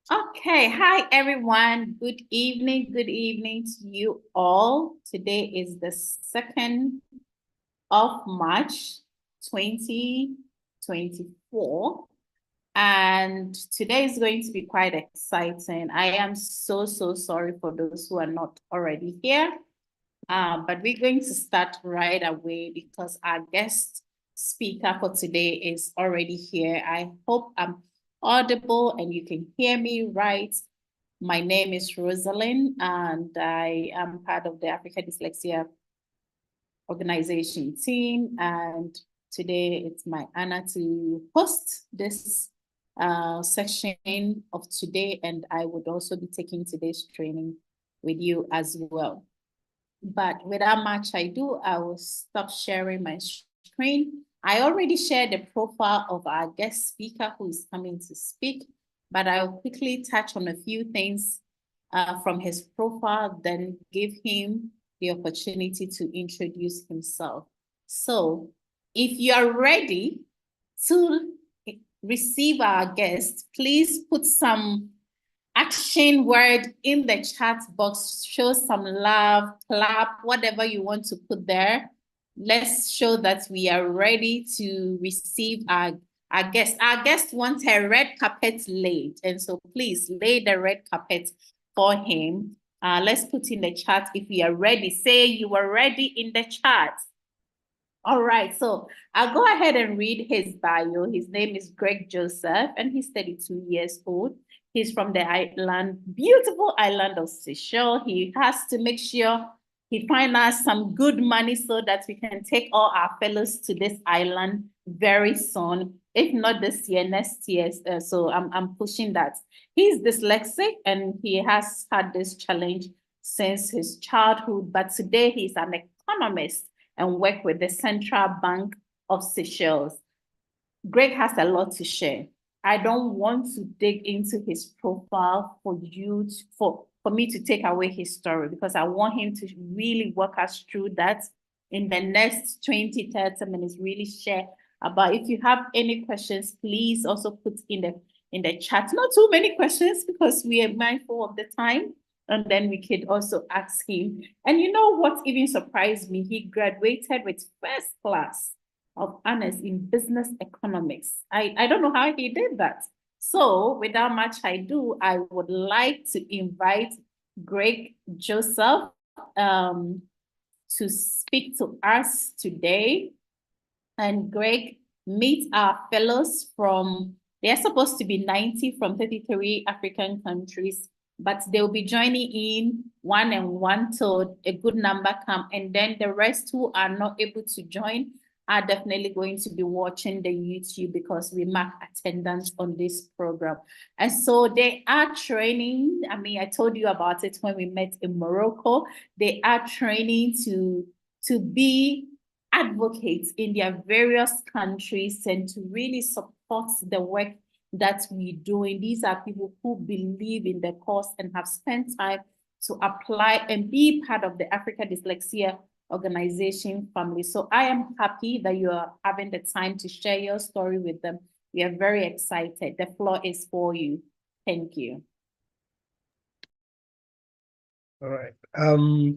Okay, hi everyone. Good evening to you all. Today is the 2nd of March, 2024. And today is going to be quite exciting. I am so sorry for those who are not already here. But we're going to start right away because our guest speaker for today is already here. I hope I'm audible and you can hear me right. My name is Rosalind, and I am part of the Africa Dyslexia organization team. And today it's my honor to host this section of today, and I would also be taking today's training with you as well. But without much ado, I will stop sharing my screen. I already shared the profile of our guest speaker who is coming to speak, but I'll quickly touch on a few things from his profile, then give him the opportunity to introduce himself. So if you're ready to receive our guest, please put some action word in the chat box. Show some love, clap, whatever you want to put there. Let's show that we are ready to receive our guest. Our guest wants a red carpet laid. And so please lay the red carpet for him. Let's put in the chat if you are ready. Say you are ready in the chat. All right, so I'll go ahead and read his bio. His name is Greg Joseph, and he's 32 years old. He's from the beautiful island of Seychelles. He has to make sure he finds us some good money so that we can take all our fellows to this island very soon. If not this year, next year. So I'm pushing that. He's dyslexic and he has had this challenge since his childhood, but today he's an economist and work with the Central Bank of Seychelles. Greg has a lot to share. I don't want to dig into his profile for me to take away his story because I want him to really walk us through that in the next 20, 30 minutes, really share about. If you have any questions, please also put in the chat. Not too many questions because we are mindful of the time. And then we could also ask him. And you know what even surprised me? He graduated with first class of honors in business economics. I don't know how he did that. So without much ado, I would like to invite Greg Joseph to speak to us today. And Greg, meet our fellows from, they're supposed to be 90 from 33 African countries, but they'll be joining in one and one till a good number come. And then the rest who are not able to join are definitely going to be watching the YouTube because we mark attendance on this program. And so they are training. I mean, I told you about it when we met in Morocco. They are training to be advocates in their various countries and to really support the work that we're doing. These are people who believe in the cause and have spent time to apply and be part of the Africa Dyslexia organization family. So I am happy that you are having the time to share your story with them. We are very excited. The floor is for you. Thank you. All right.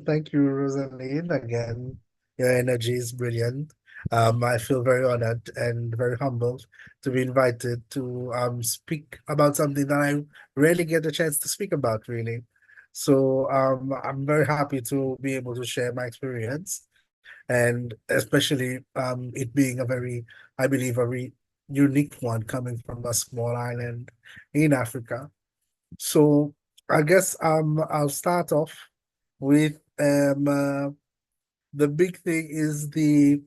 Thank you, Rosaline. Again, your energy is brilliant. I feel very honored and very humbled to be invited to speak about something that I rarely get a chance to speak about, really. So I'm very happy to be able to share my experience, and especially it being a very, I believe, a very unique one coming from a small island in Africa. So I guess I'll start off with the big thing is the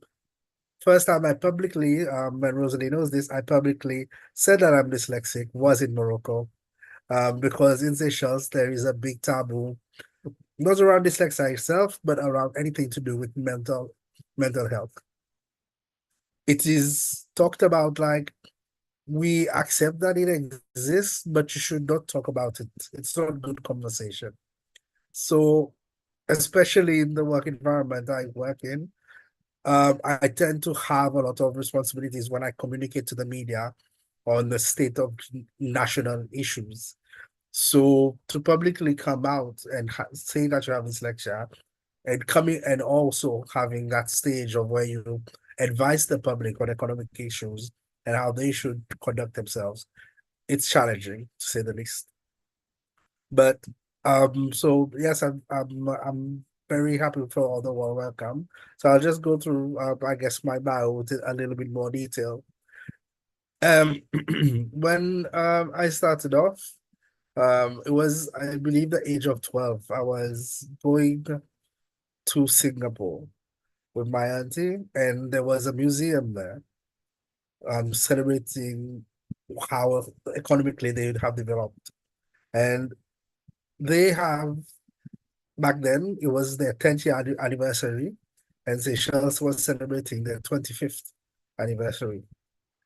first time I publicly and Rosalie knows this, I publicly said that I'm dyslexic was in Morocco. Because in Seychelles there is a big taboo, not around dyslexia itself, but around anything to do with mental health. It is talked about like we accept that it exists, but you should not talk about it. It's not good conversation. So, especially in the work environment I work in, I tend to have a lot of responsibilities when I communicate to the media on the state of national issues. So to publicly come out and say that you have dyslexia and coming and also having that stage of where you advise the public on economic issues and how they should conduct themselves, it's challenging to say the least. But so yes, I'm very happy for all the warm welcome. So I'll just go through I guess my bio with a little bit more detail. Um, when I started off, it was I believe the age of 12. I was going to Singapore with my auntie, and there was a museum there, celebrating how economically they have developed. And they have back then it was their 10th year anniversary, and Seychelles was celebrating their 25th anniversary.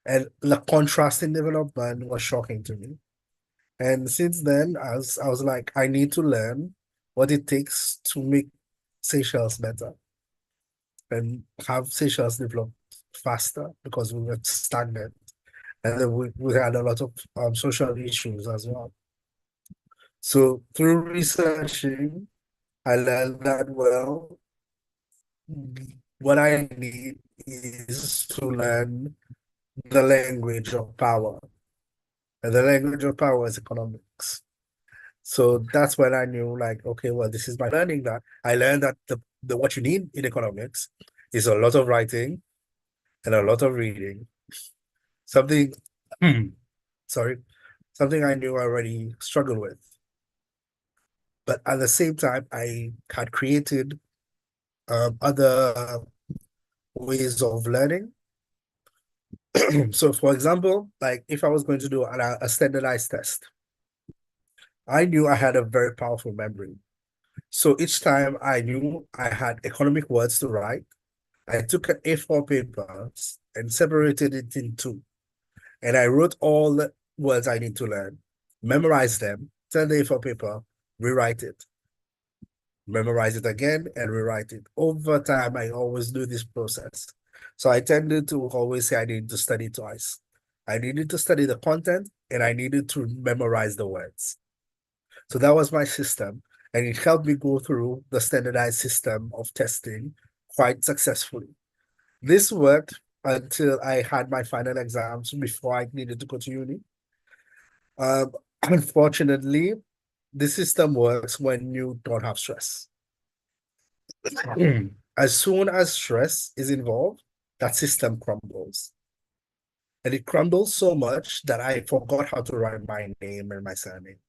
And the contrast in development was shocking to me. And since then, I was like, I need to learn what it takes to make Seychelles better and have Seychelles develop faster because we were stagnant. And then we had a lot of social issues as well. So through researching, I learned that, well, what I need is to learn the language of power. And the language of power is economics. So that's when I knew, like, okay, well, this is by learning that. I learned that the what you need in economics is a lot of writing and a lot of reading. Something, sorry, something I knew I already struggled with. But at the same time, I had created other ways of learning. So, for example, like if I was going to do a standardized test, I knew I had a very powerful memory. So each time I knew I had economic words to write, I took an A4 paper and separated it in two. And I wrote all the words I need to learn, memorize them, turn the A4 paper, rewrite it, memorize it again, and rewrite it. Over time, I always do this process. So I tended to always say I need to study twice. I needed to study the content and I needed to memorize the words. So that was my system. And it helped me go through the standardized system of testing quite successfully. This worked until I had my final exams before I needed to go to uni. Um, Unfortunately, the system works when you don't have stress. As soon as stress is involved, that system crumbles. And it crumbles so much that I forgot how to write my name and my surname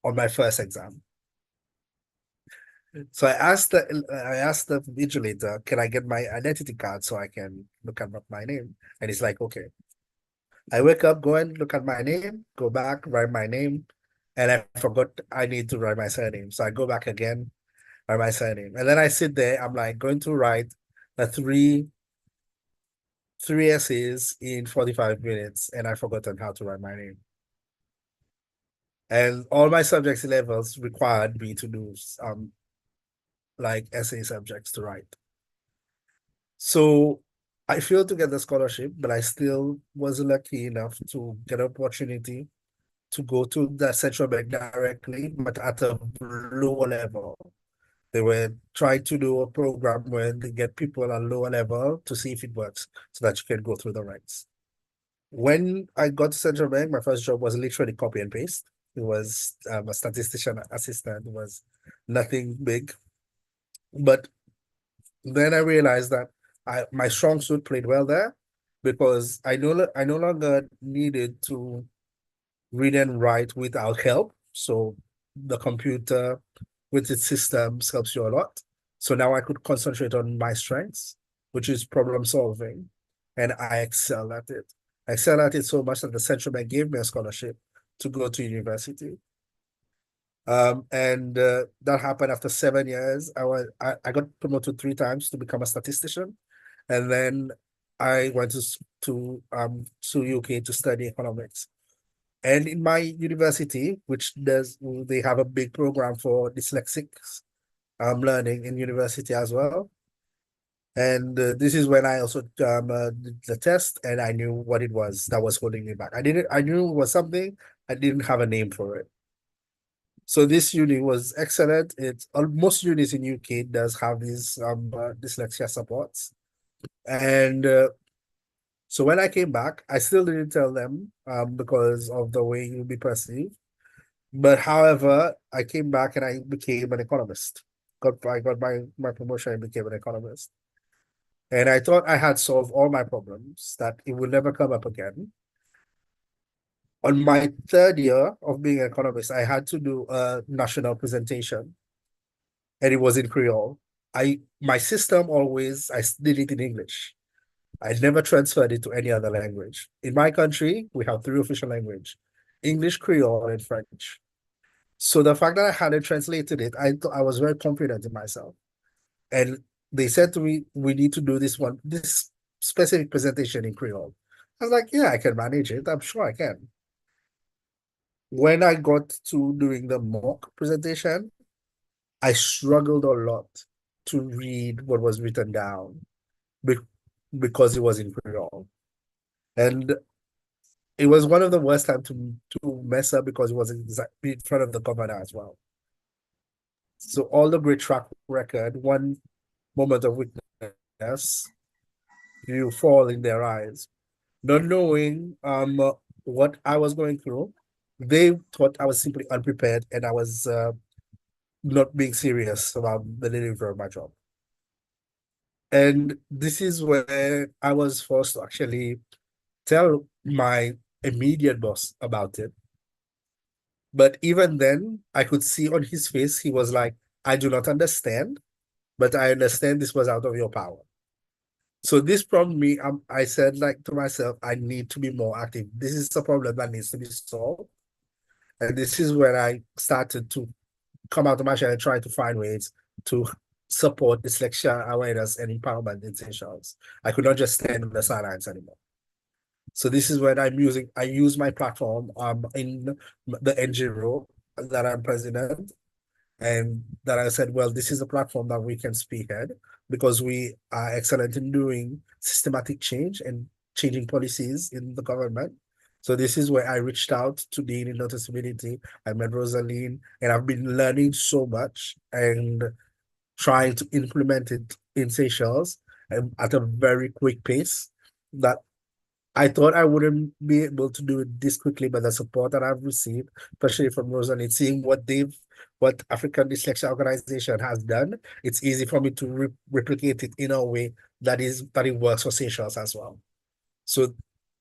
on my first exam. So I asked the vigilator, can I get my identity card so I can look at my name? And he's like, okay. I wake up, go and look at my name, go back, write my name, and I forgot I need to write my surname. So I go back again, write my surname. And then I sit there, I'm like going to write the three essays in 45 minutes, and I've forgotten how to write my name. And all my subjects levels required me to do like essay subjects to write. So I failed to get the scholarship, but I still was lucky enough to get an opportunity to go to the central bank directly, but at a lower level. They were trying to do a program where they get people at a lower level to see if it works so that you can go through the ranks. When I got to central bank, my first job was literally copy and paste. It was a statistician assistant. It was nothing big. But then I realized that my strong suit played well there because I no longer needed to read and write without help. So the computer with its systems helps you a lot. So now I could concentrate on my strengths, which is problem solving, and I excel at it. I excel at it so much that the central bank gave me a scholarship to go to university. And that happened after 7 years. I got promoted 3 times to become a statistician, and then I went to UK to study economics. And in my university, which does they have a big program for dyslexics learning in university as well. And this is when I also did the test, and I knew what it was that was holding me back. I knew it was something. I didn't have a name for it. So this uni was excellent. It's most unis in UK does have these dyslexia supports. And so when I came back, I still didn't tell them because of the way you'll be perceived. But however, I came back and I became an economist. I got my promotion and became an economist. And I thought I had solved all my problems, that it will never come up again. On my third year of being an economist, I had to do a national presentation, and it was in Creole. My system always I did it in English. I never transferred it to any other language. In my country, we have three official languages: English, Creole, and French. So the fact that I hadn't translated it, I was very confident in myself. And they said to me, "We need to do this specific presentation in Creole." I was like, "Yeah, I can manage it. I'm sure I can." When I got to doing the mock presentation, I struggled a lot to read what was written down be because it was in Creole. And it was one of the worst times to mess up because it was exactly in front of the governor as well. So all the great track record, one moment of weakness, you fall in their eyes. Not knowing what I was going through, they thought I was simply unprepared and I was not being serious about the delivery of my job. And this is where I was forced to actually tell my immediate boss about it. But even then, I could see on his face, he was like, "I do not understand, but I understand this was out of your power." So this prompted me, I said like to myself, I need to be more active. This is a problem that needs to be solved. And this is when I started to come out of my shell and try to find ways to support dyslexia awareness and empowerment in Seychelles. I could not just stand on the sidelines anymore. So this is when I use my platform in the NGO that I'm president, and that I said, well, this is a platform that we can spearhead because we are excellent in doing systematic change and changing policies in the government. So this is where I reached out to Dean in Noticeability. I met Rosaline, and I've been learning so much and trying to implement it in Seychelles at a very quick pace that I thought I wouldn't be able to do it this quickly, but the support that I've received, especially from Rosalind, seeing what African Dyslexia Organization has done, it's easy for me to replicate it in a way that it works for Seychelles as well. So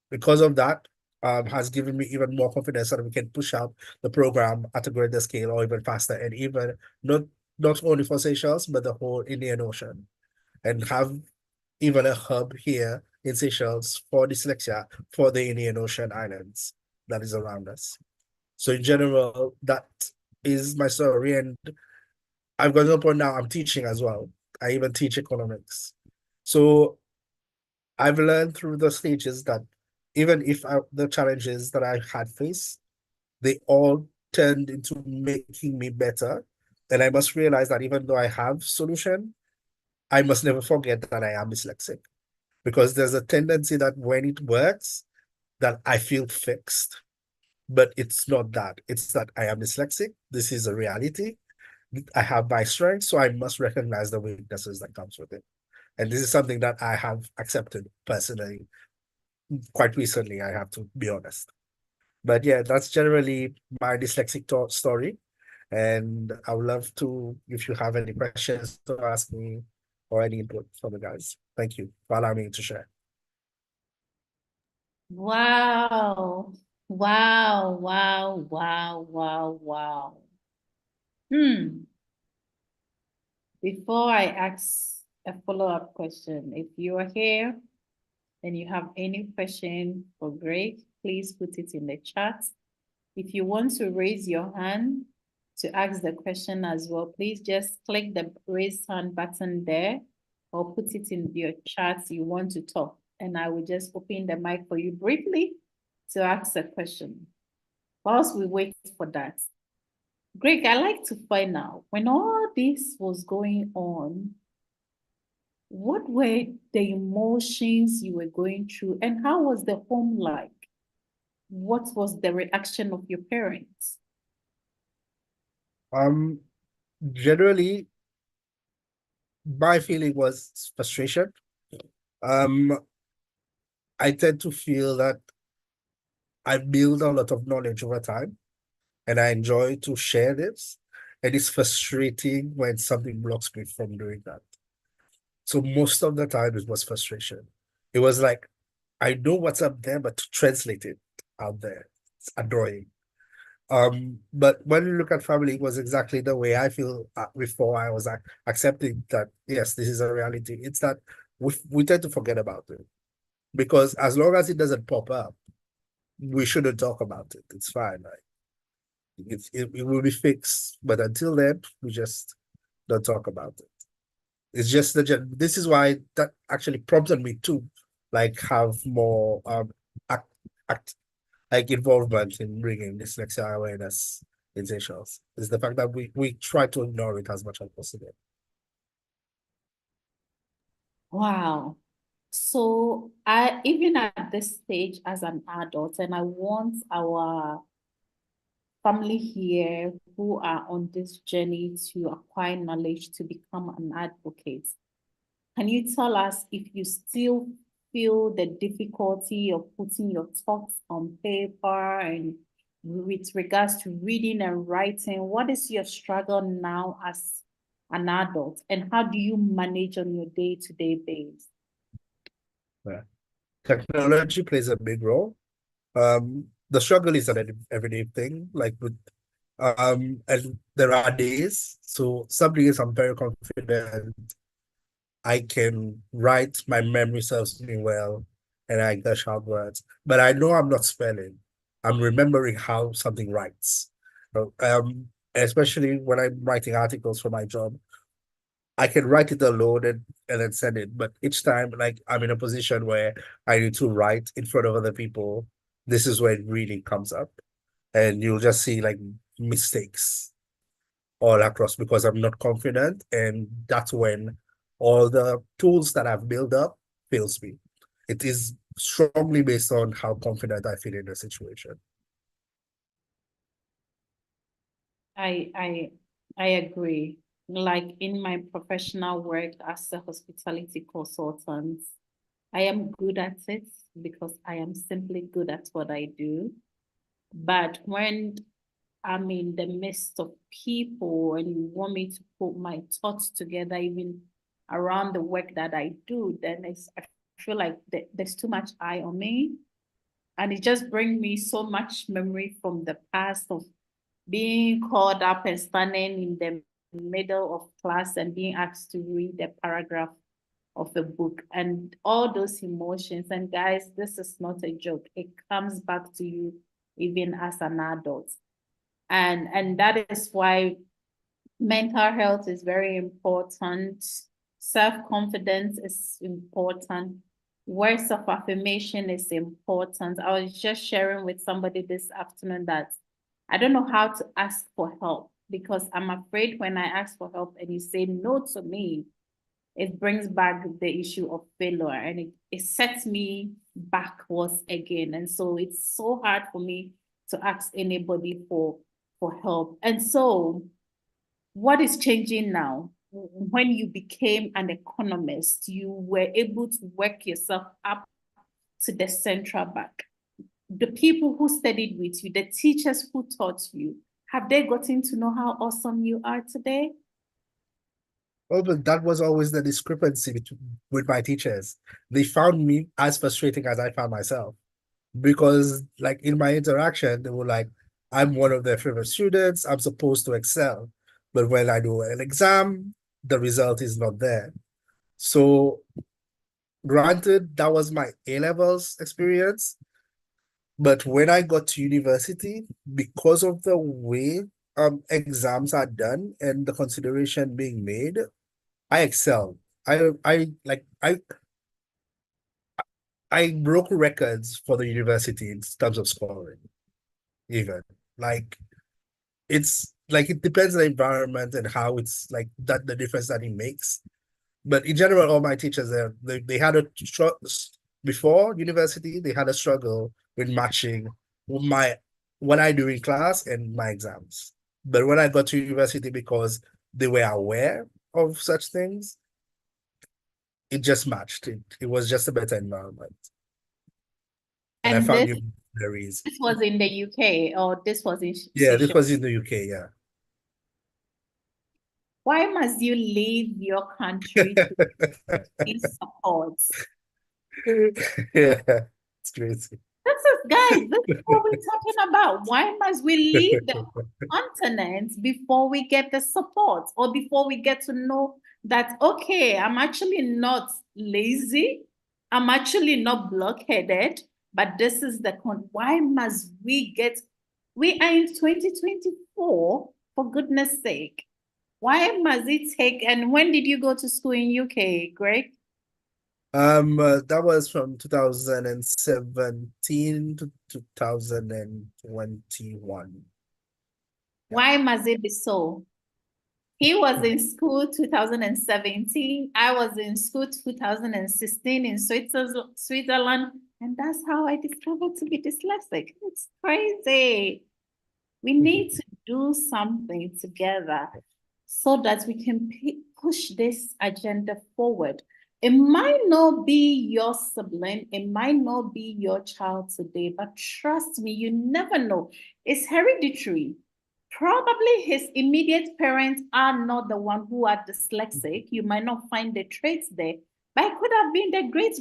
because of that, has given me even more confidence that we can push out the program at a greater scale or even faster, and even not only for Seychelles, but the whole Indian Ocean, and have even a hub here in Seychelles for dyslexia for the Indian Ocean islands that is around us. So in general, that is my story. And I've got to the point now I'm teaching as well. I even teach economics. So I've learned through the stages that even if the challenges that I had faced, they all turned into making me better. And I must realize that even though I have solution, I must never forget that I am dyslexic, because there's a tendency that when it works, that I feel fixed. But it's not that. It's that I am dyslexic. This is a reality. I have my strengths, so I must recognize the weaknesses that comes with it. And this is something that I have accepted personally quite recently, I have to be honest. But yeah, that's generally my dyslexic story. And I would love to, if you have any questions to ask me or any input from the guys. Thank you for allowing me to share. Wow. Wow, wow, wow, wow, wow. Before I ask a follow-up question, if you are here and you have any question for Greg, please put it in the chat. If you want to raise your hand to ask the question as well, please just click the raise hand button there or put it in your chat you want to talk, and I will just open the mic for you briefly to ask a question. Whilst we wait for that, Greg, I like to find out, when all this was going on, what were the emotions you were going through, and how was the home like? What was the reaction of your parents? Um, Generally, my feeling was frustration. Um, I tend to feel that I've built a lot of knowledge over time, and I enjoy to share this. And it's frustrating when something blocks me from doing that. So most of the time it was frustration. It was like, I know what's up there, but to translate it out there, it's annoying. But when you look at family, it was exactly the way I feel before I was accepting that, yes, this is a reality. It's that we tend to forget about it because as long as it doesn't pop up, we shouldn't talk about it. It's fine. Like it will be fixed. But until then, we just don't talk about it. It's just this is why that actually prompted me to like have more act, act like involvement in bringing dyslexia awareness in Seychelles. Is the fact that we try to ignore it as much as possible. Wow. So I even at this stage as an adult, and I want our family here who are on this journey to acquire knowledge to become an advocate. Can you tell us if you still feel the difficulty of putting your thoughts on paper and with regards to reading and writing? What is your struggle now as an adult, and how do you manage on your day-to-day basis? Yeah. Technology plays a big role. The struggle is an everyday thing, like with and there are days. So some days I'm very confident I can write, my memory serves me well, and I gush out words. But I know I'm not spelling. I'm remembering how something writes. Especially when I'm writing articles for my job, I can write it alone and then send it. But each time, like I'm in a position where I need to write in front of other people, this is where it really comes up. And you'll just see like mistakes all across because I'm not confident. And that's when all the tools that I've built up fails me. It is strongly based on how confident I feel in the situation. I I agree. Like in my professional work as a hospitality consultant, I am good at it because I am simply good at what I do. But when I'm in the midst of people and you want me to put my thoughts together, even around the work that I do, then I feel like there's too much eye on me. And it just brings me so much memory from the past of being called up and standing in the middle of class and being asked to read a paragraph of a book and all those emotions. And guys, this is not a joke. It comes back to you even as an adult. And that is why mental health is very important. Self-confidence is important. Words of affirmation is important. I was just sharing with somebody this afternoon that I don't know how to ask for help because I'm afraid when I ask for help and you say no to me, it brings back the issue of failure and it sets me backwards again. And so it's so hard for me to ask anybody for help. And so what is changing now? When you became an economist, you were able to work yourself up to the central bank. The people who studied with you, the teachers who taught you, have they gotten to know how awesome you are today? Oh, but that was always the discrepancy with my teachers. They found me as frustrating as I found myself because, like, in my interaction, they were like, I'm one of their favorite students. I'm supposed to excel. But when I do an exam, the result is not there. So, granted, that was my A levels experience. But when I got to university, because of the way exams are done and the consideration being made, I excelled. I broke records for the university in terms of scoring, even. Like it's like it depends on the environment and how it's like that the difference that it makes. But in general, all my teachers there, they had a before university, they had a struggle with matching my what I do in class and my exams. But when I got to university, because they were aware of such things, it just matched. It was just a better environment. And I And found this new very easy. this was in the UK or this was in Yeah, this Seychelles? was in the UK, yeah. Why must you leave your country to get support? Yeah, it's crazy. This is, guys, this is what we're talking about. Why must we leave the continent before we get the support or before we get to know that, okay, I'm actually not lazy, I'm actually not blockheaded, but this is the why must we are in 2024, for goodness sake. Why must it take, and when did you go to school in UK, Greg? That was from 2017 to 2021. Yeah. Why must it be so? He was in school 2017. I was in school 2016 in Switzerland. And that's how I discovered to be dyslexic. It's crazy. We need to do something together so that we can push this agenda forward. It might not be your sibling, it might not be your child today, but trust me, you never know. It's hereditary. Probably his immediate parents are not the one who are dyslexic. You might not find the traits there, but it could have been the great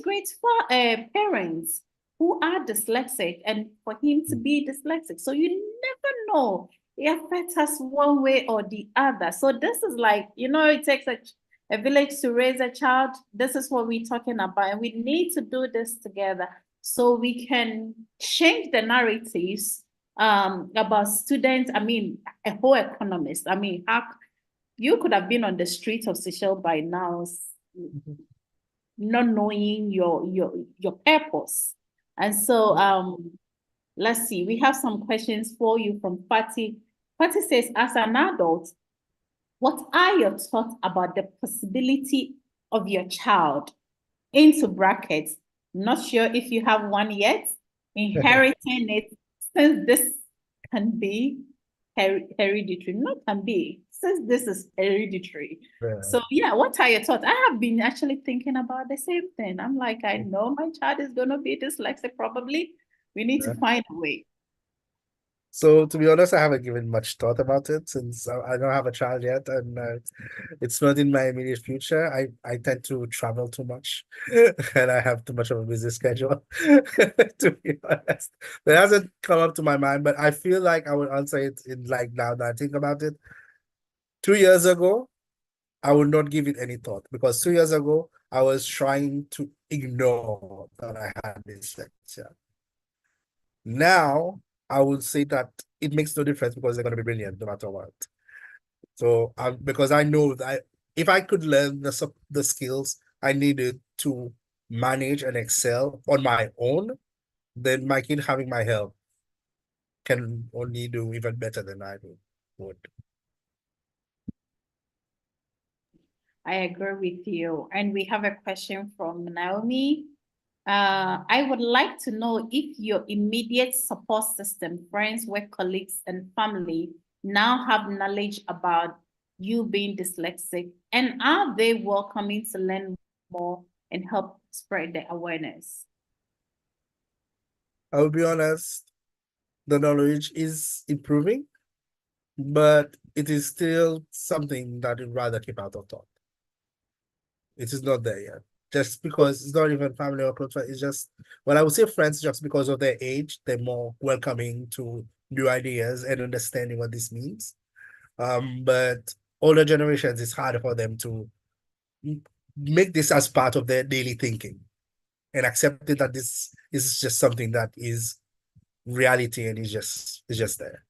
parents who are dyslexic and for him to be dyslexic. So you never know. It affects us one way or the other. So this is like, it takes a village to raise a child. This is what we're talking about. And we need to do this together so we can change the narratives about students. I mean, a whole economist. I mean, how you could have been on the streets of Seychelles by now, not knowing your purpose. And so let's see, we have some questions for you from Fatty. Fatty says, as an adult, what are your thoughts about the possibility of your child, into brackets, not sure if you have one yet, inheriting it, since this can be hereditary, not can be, since this is hereditary. Yeah. So yeah, what are your thoughts? I have been actually thinking about the same thing. I'm like, I know my child is going to be dyslexic probably. We need to find a way. So to be honest, I haven't given much thought about it since I don't have a child yet, and it's not in my immediate future. I tend to travel too much, and I have too much of a busy schedule. To be honest, that hasn't come up to my mind, but I feel like I would answer it in like now that I think about it. 2 years ago, I would not give it any thought because 2 years ago I was trying to ignore that I had dyslexia. Now, I would say that it makes no difference because they're going to be brilliant no matter what. So, because I know that if I could learn the skills I needed to manage and excel on my own, then my kid having my help can only do even better than I would. I agree with you. And we have a question from Naomi. I would like to know if your immediate support system, friends, work colleagues, and family now have knowledge about you being dyslexic, and are they welcoming to learn more and help spread the awareness? I will be honest, the knowledge is improving, but it is still something that I'd rather keep out of thought. It is not there yet. Just because it's not even family or close friends, it's just, well, I would say friends just because of their age, they're more welcoming to new ideas and understanding what this means. But older generations, it's harder for them to make this as part of their daily thinking and accepting that this is just something that is reality and is just there.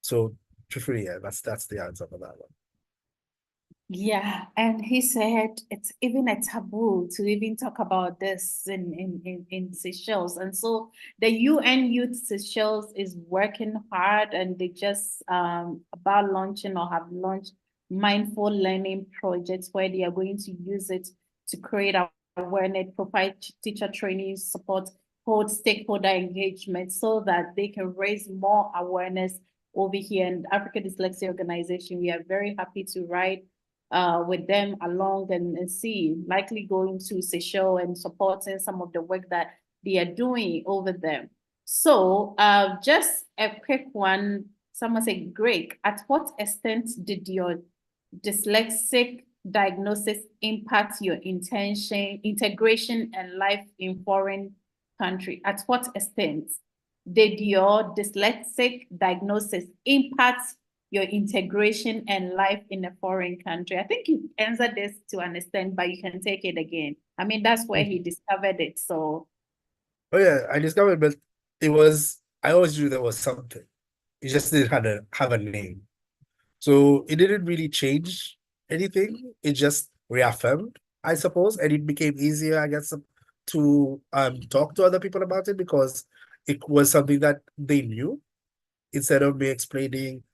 So truthfully, yeah, that's the answer for that one. Yeah, and he said it's even a taboo to even talk about this in Seychelles. And so the UN Youth Seychelles is working hard, and they just about launching or have launched mindful learning projects where they are going to use it to create awareness, provide teacher training, support, hold stakeholder engagement so that they can raise more awareness over here, and Africa Dyslexia Organization, we are very happy to ride with them along and see, likely going to Seychelles and supporting some of the work that they are doing over there. So just a quick one. Someone said, Greg, at what extent did your dyslexic diagnosis impact your integration and life in foreign country? At what extent did your dyslexic diagnosis impact your integration and life in a foreign country? I think you answered this to an extent, but you can take it again. I mean, that's where he discovered it. So, Oh yeah, I discovered, but I always knew there was something. It just didn't have a name. So it didn't really change anything. It just reaffirmed, I suppose, and it became easier, I guess, to talk to other people about it because it was something that they knew instead of me explaining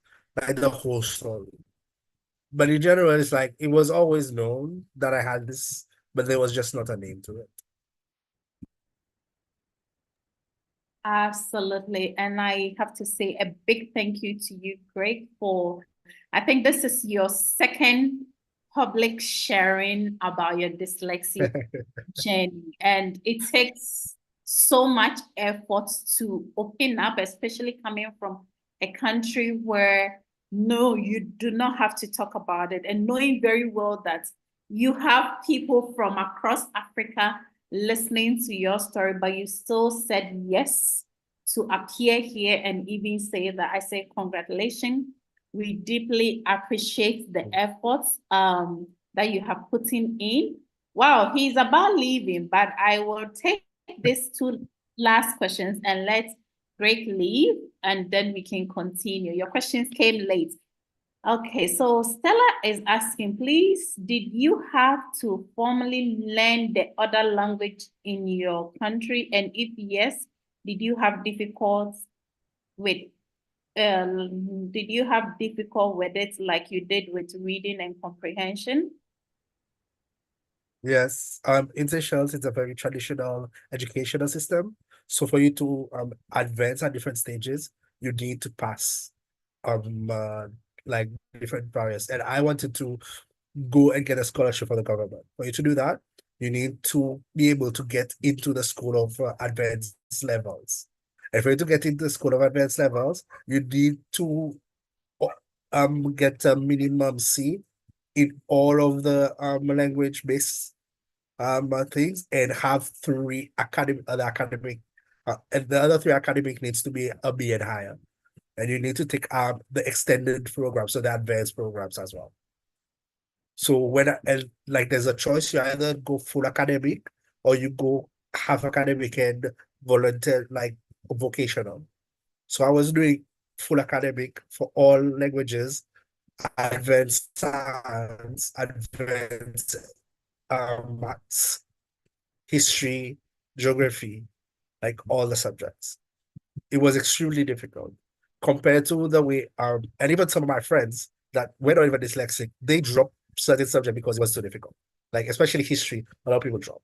like the whole story. But in general, it's like it was always known that I had this, but there was just not a name to it. absolutely. And I have to say a big thank you to you, Greg, for, I think this is your second public sharing about your dyslexia journey. And it takes so much effort to open up, especially coming from a country where no, you do not have to talk about it, and knowing very well that you have people from across Africa listening to your story, but you still said yes to appear here and even say that. I say congratulations. We deeply appreciate the efforts that you have put in. Wow, he's about leaving, but I will take these two last questions and let Greg leave, and then we can continue. Your questions came late. Okay, so Stella is asking, please, did you have to formally learn the other language in your country? And if yes, did you have difficulties with did you have difficult with it like you did with reading and comprehension? Yes, in Seychelles, it's a very traditional educational system. So for you to advance at different stages, you need to pass like different barriers. And I wanted to go and get a scholarship for the government. For you to do that, you need to be able to get into the school of advanced levels. And for you to get into the school of advanced levels, you need to get a minimum C in all of the language-based things and have three academic and the other three academic needs to be a B and higher. And you need to take the extended programs, so the advanced programs as well. So and like there's a choice, you either go full academic or you go half academic and volunteer, like vocational. So I was doing full academic for all languages, advanced science, advanced maths, history, geography, like all the subjects. It was extremely difficult compared to the way, and even some of my friends that were not even dyslexic, they dropped certain subject because it was too difficult. Like especially history, a lot of people drop.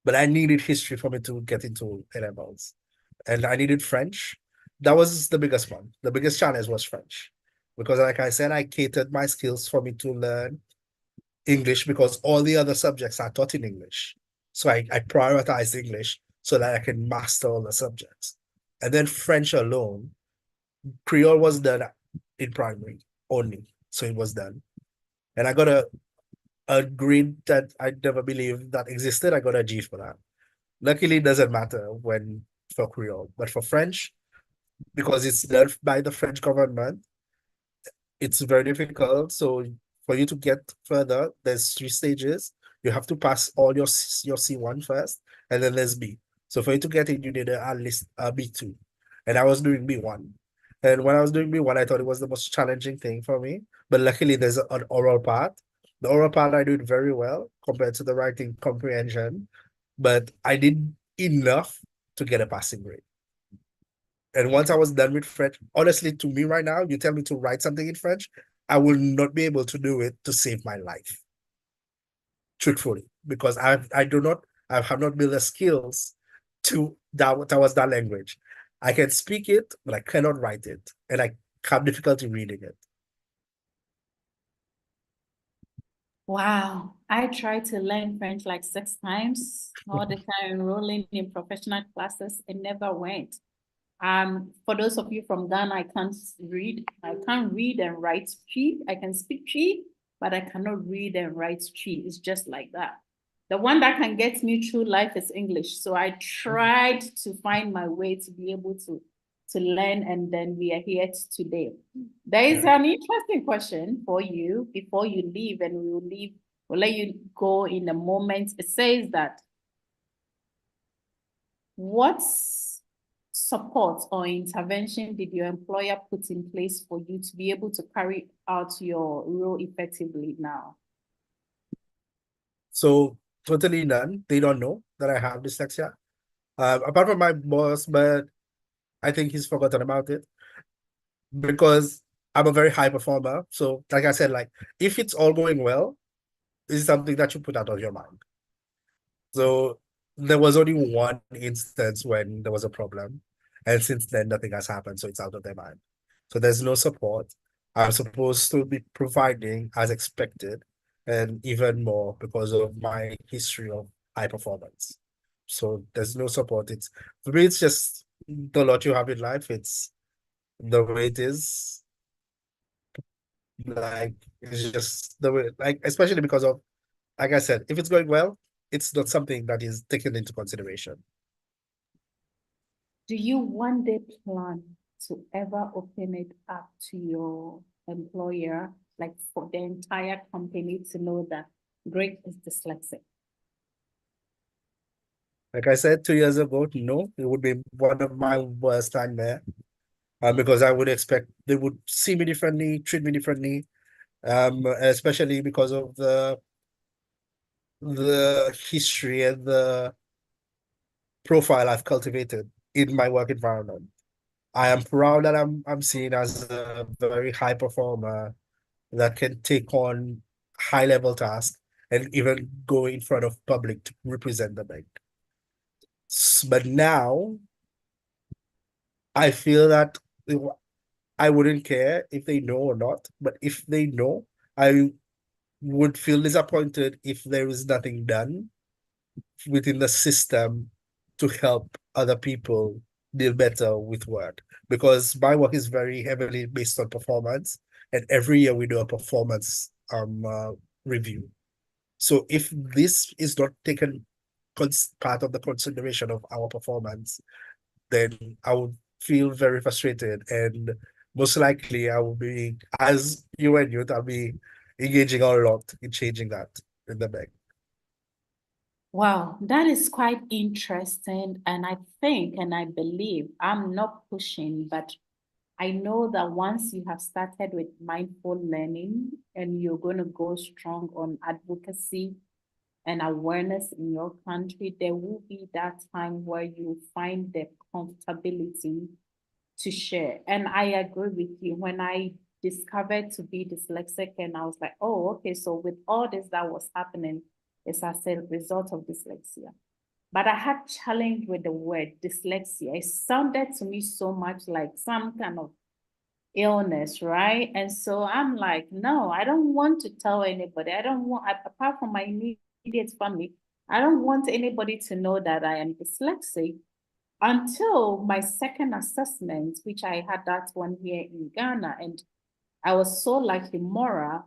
But I needed history for me to get into A-levels. And I needed French. That was the biggest one. The biggest challenge was French. Because like I said, I catered my skills for me to learn English because all the other subjects are taught in English. So I prioritized English so that I can master all the subjects. And then French alone, Creole was done in primary only. So it was done. And I got a grade that I never believed that existed. I got a G for that. Luckily, it doesn't matter when for Creole, but for French, because it's done by the French government, it's very difficult. So for you to get further, there's 3 stages. You have to pass all your C1 first, and then there's B. So for you to get in, you need at least a B2. And I was doing B1. And when I was doing B1, I thought it was the most challenging thing for me. But luckily, there's an oral part. The oral part, I did very well compared to the writing comprehension. But I did enough to get a passing grade. And once I was done with French, honestly, to me right now, you tell me to write something in French, I will not be able to do it to save my life. Truthfully, because I have not built the skills towards that language. I can speak it, but I cannot write it. And I have difficulty reading it. Wow, I tried to learn French like 6 times, all the time enrolling in professional classes. It never went. For those of you from Ghana, I can't read. I can't read and write Chi. I can speak Chi, but I cannot read and write Chi. It's just like that. The one that can get me through life is English. So I tried to find my way to be able to learn, and then we are here today. There is an interesting question for you before you leave, and we will leave. We'll let you go in a moment. It says that what support or intervention did your employer put in place for you to be able to carry out your role effectively now? So totally none. They don't know that I have dyslexia. Apart from my boss, but I think he's forgotten about it because I'm a very high performer. So like I said, like if it's all going well, it's something that you put out of your mind. So there was only one instance when there was a problem. And since then, nothing has happened. So it's out of their mind. So there's no support. I'm supposed to be providing as expected and even more because of my history of high performance. So there's no support. It's for me, it's just the lot you have in life. It's the way it is. Like it's just the way, like especially because of, like I said, if it's going well, it's not something that is taken into consideration. Do you one day plan to ever open it up to your employer, like for the entire company to know that Greg is dyslexic? Like I said 2 years ago, no, it would be one of my worst time there. Because I would expect they would see me differently, treat me differently, especially because of the history and the profile I've cultivated in my work environment. I am proud that I'm seen as a very high performer that can take on high level tasks and even go in front of public to represent the bank. But now I feel that I wouldn't care if they know or not, but if they know, I would feel disappointed if there is nothing done within the system to help other people deal better with work. Because my work is very heavily based on performance, and every year we do a performance review. So if this is not taken part of the consideration of our performance, then I would feel very frustrated, and most likely I will be, as you and youth, I'll be engaging a lot in changing that in the bank. Wow, that is quite interesting. And I think and I believe, I'm not pushing, but I know that once you have started with mindful learning and you're going to go strong on advocacy and awareness in your country, there will be that time where you find the comfortability to share. And I agree with you. When I discovered to be dyslexic, and I was like, oh, okay, so with all this that was happening, it's as a result of dyslexia. But I had challenge with the word dyslexia. It sounded to me so much like some kind of illness, right? And so I'm like, no, I don't want to tell anybody. I don't want, apart from my immediate family, I don't want anybody to know that I am dyslexic until my second assessment, which I had that one here in Ghana. And I was so lucky, Mora,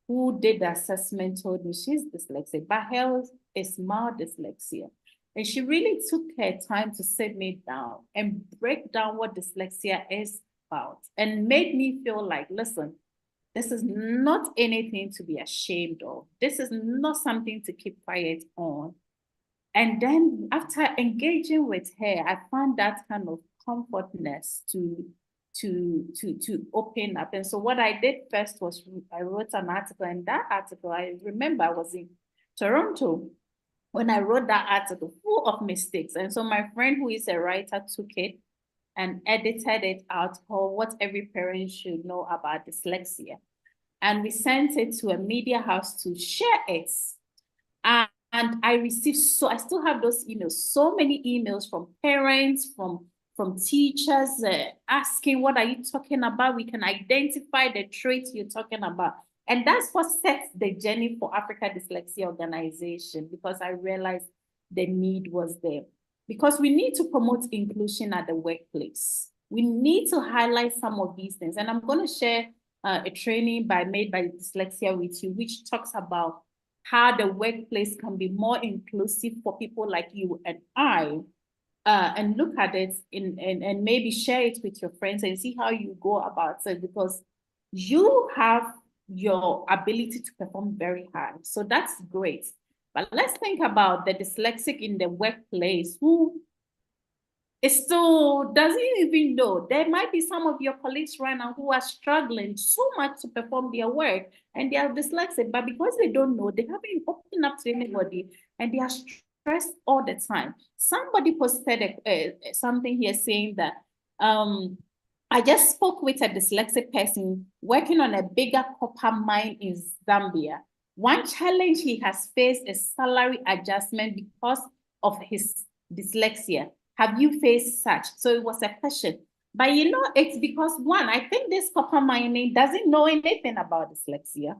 who did the assessment, told me she's dyslexic, but hers is mild dyslexia. And she really took her time to sit me down and break down what dyslexia is about and made me feel like, listen, this is not anything to be ashamed of. This is not something to keep quiet on. And then after engaging with her, I found that kind of comfortness to open up. And so what I did first was I wrote an article, and that article, I remember I was in Toronto when I wrote that article, full of mistakes. And so my friend who is a writer took it and edited it out called What Every Parent Should Know About Dyslexia. And we sent it to a media house to share it. And I received, so I still have those emails, so many emails from parents, from from teachers asking, what are you talking about? We can identify the traits you're talking about. And that's what sets the journey for Africa Dyslexia Organization, because I realized the need was there. Because we need to promote inclusion at the workplace. We need to highlight some of these things. And I'm going to share a training made by Dyslexia with you, which talks about how the workplace can be more inclusive for people like you and I, and look at it and maybe share it with your friends and see how you go about it, because you have your ability to perform very high. So that's great. But let's think about the dyslexic in the workplace who still doesn't even know. There might be some of your colleagues right now who are struggling so much to perform their work and they are dyslexic, but because they don't know, they haven't opened up to anybody and they are stressed all the time. Somebody posted something here saying that I just spoke with a dyslexic person working on a bigger copper mine in Zambia. One challenge he has faced is salary adjustment because of his dyslexia. Have you faced such? So it was a question. But you know, it's because one, I think this copper mining doesn't know anything about dyslexia.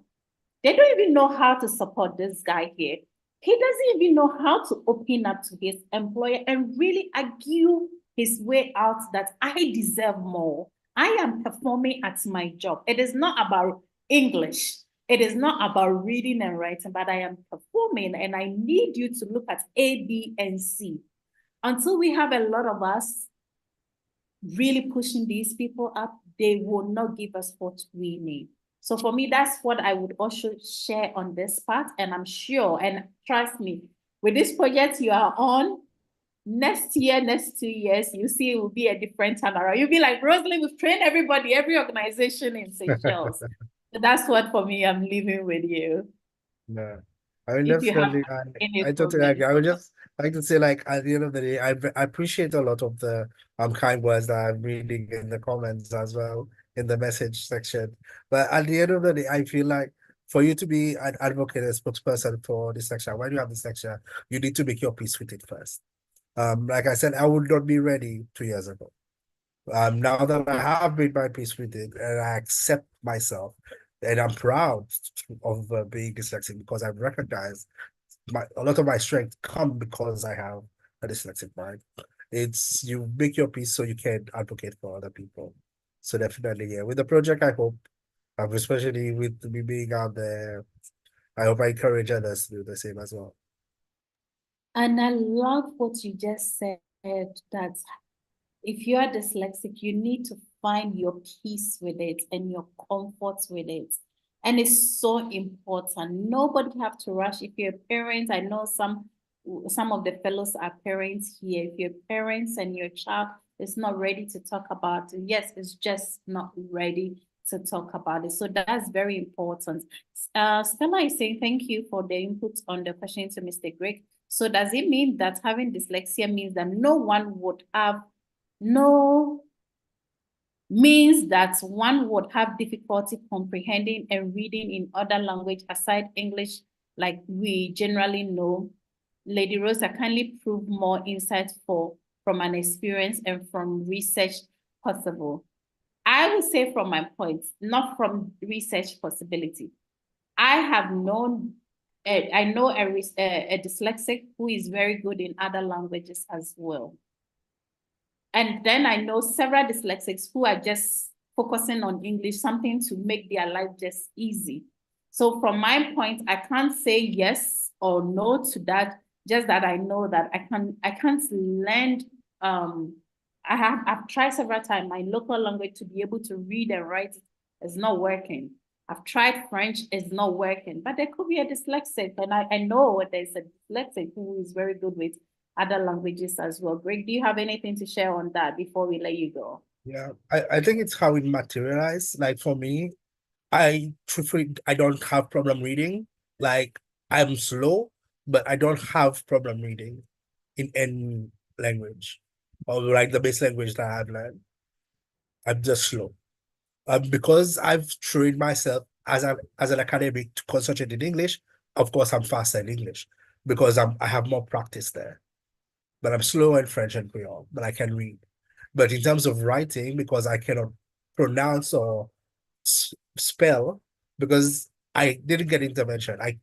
They don't even know how to support this guy here. He doesn't even know how to open up to his employer and really argue his way out that I deserve more. I am performing at my job. It is not about English. It is not about reading and writing, but I am performing and I need you to look at A, B, and C. Until we have a lot of us really pushing these people up, they will not give us what we need. So for me, that's what I would also share on this part. And I'm sure, and trust me, with this project you are on, next year, next 2 years, you see it will be a different time around. You'll be like, Rosalind, we've trained everybody, every organization in Seychelles. So that's what for me, I'm leaving with you. Yeah, I mean, If you have definitely, any I totally agree. comments. I would just like to say, like, at the end of the day, I appreciate a lot of the kind words that I'm reading in the comments as well in the message section. But at the end of the day, I feel like for you to be an advocate and spokesperson for dyslexia, when you have dyslexia, you need to make your peace with it first. Like I said, I would not be ready 2 years ago. Now that I have made my peace with it and I accept myself, and I'm proud of being dyslexic because I've recognized a lot of my strength come because I have a dyslexic mind. It's you make your peace so you can advocate for other people. So definitely, yeah. With the project, I hope, especially with me being out there, I hope I encourage others to do the same as well. And I love what you just said, that if you are dyslexic, you need to find your peace with it and your comfort with it. And it's so important. Nobody have to rush. If you're parents, I know some of the fellows are parents here. If you're parents and your child is not ready to talk about it, yes, it's just not ready to talk about it. So that's very important. Stella is saying thank you for the input on the question to Mr. Greg. So does it mean that having dyslexia means that no one would have means that one would have difficulty comprehending and reading in other language aside English, like we generally know? Lady Rosa, kindly prove more insight from an experience and from research possible. I would say from my point, not from research possibility. I have known, I know a dyslexic who is very good in other languages as well. And then I know several dyslexics who are just focusing on English, something to make their life just easy. So from my point, I can't say yes or no to that, just that I know that I can't lend I've tried several times my local language to be able to read and write is not working. I've tried French, it's not working, but there could be a dyslexic, and I know there's a dyslexic who is very good with other languages as well. Greg, do you have anything to share on that before we let you go? Yeah, I think it's how it materialized. Like for me, I don't have problem reading. Like I'm slow, but I don't have problem reading in any language or like the base language that I've learned. I'm just slow. Because I've trained myself as an academic to concentrate in English. Of course, I'm faster in English because I have more practice there. But I'm slow in French and Creole, but I can read. But in terms of writing, because I cannot pronounce or spell, because I didn't get intervention, I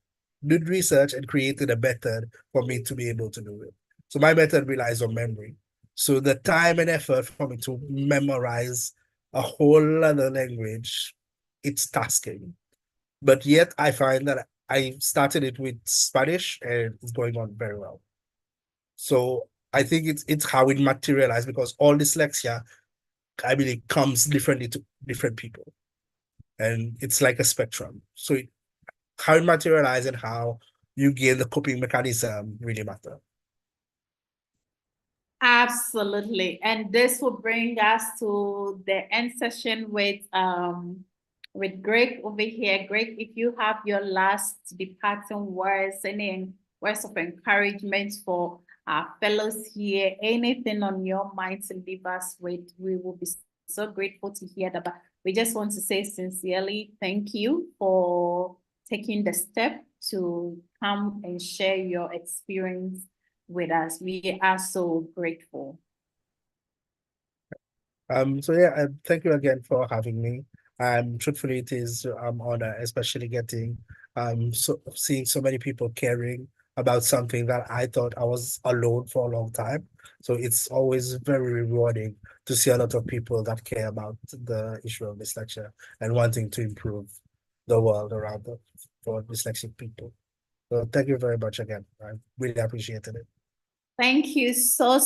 did research and created a method for me to be able to do it. So my method relies on memory. So the time and effort for me to memorize a whole other language, it's tasking. But yet I find that I started it with Spanish and it's going on very well. So I think it's how it materialized, because all dyslexia, I mean, it comes differently to different people, and it's like a spectrum. So how it materializes and how you gain the coping mechanism really matter. Absolutely. And this will bring us to the end session with Greg over here. Greg, if you have your last departing words, any words of encouragement for our fellows here, anything on your mind to leave us with, we will be so grateful to hear that. But we just want to say sincerely thank you for taking the step to come and share your experience with us. We are so grateful. So yeah, thank you again for having me. Truthfully, it is honor, especially getting so seeing so many people caring about something that I thought I was alone for a long time. So it's always very rewarding to see a lot of people that care about the issue of dyslexia and wanting to improve the world around them for dyslexic people. So thank you very much again. I really appreciated it. Thank you so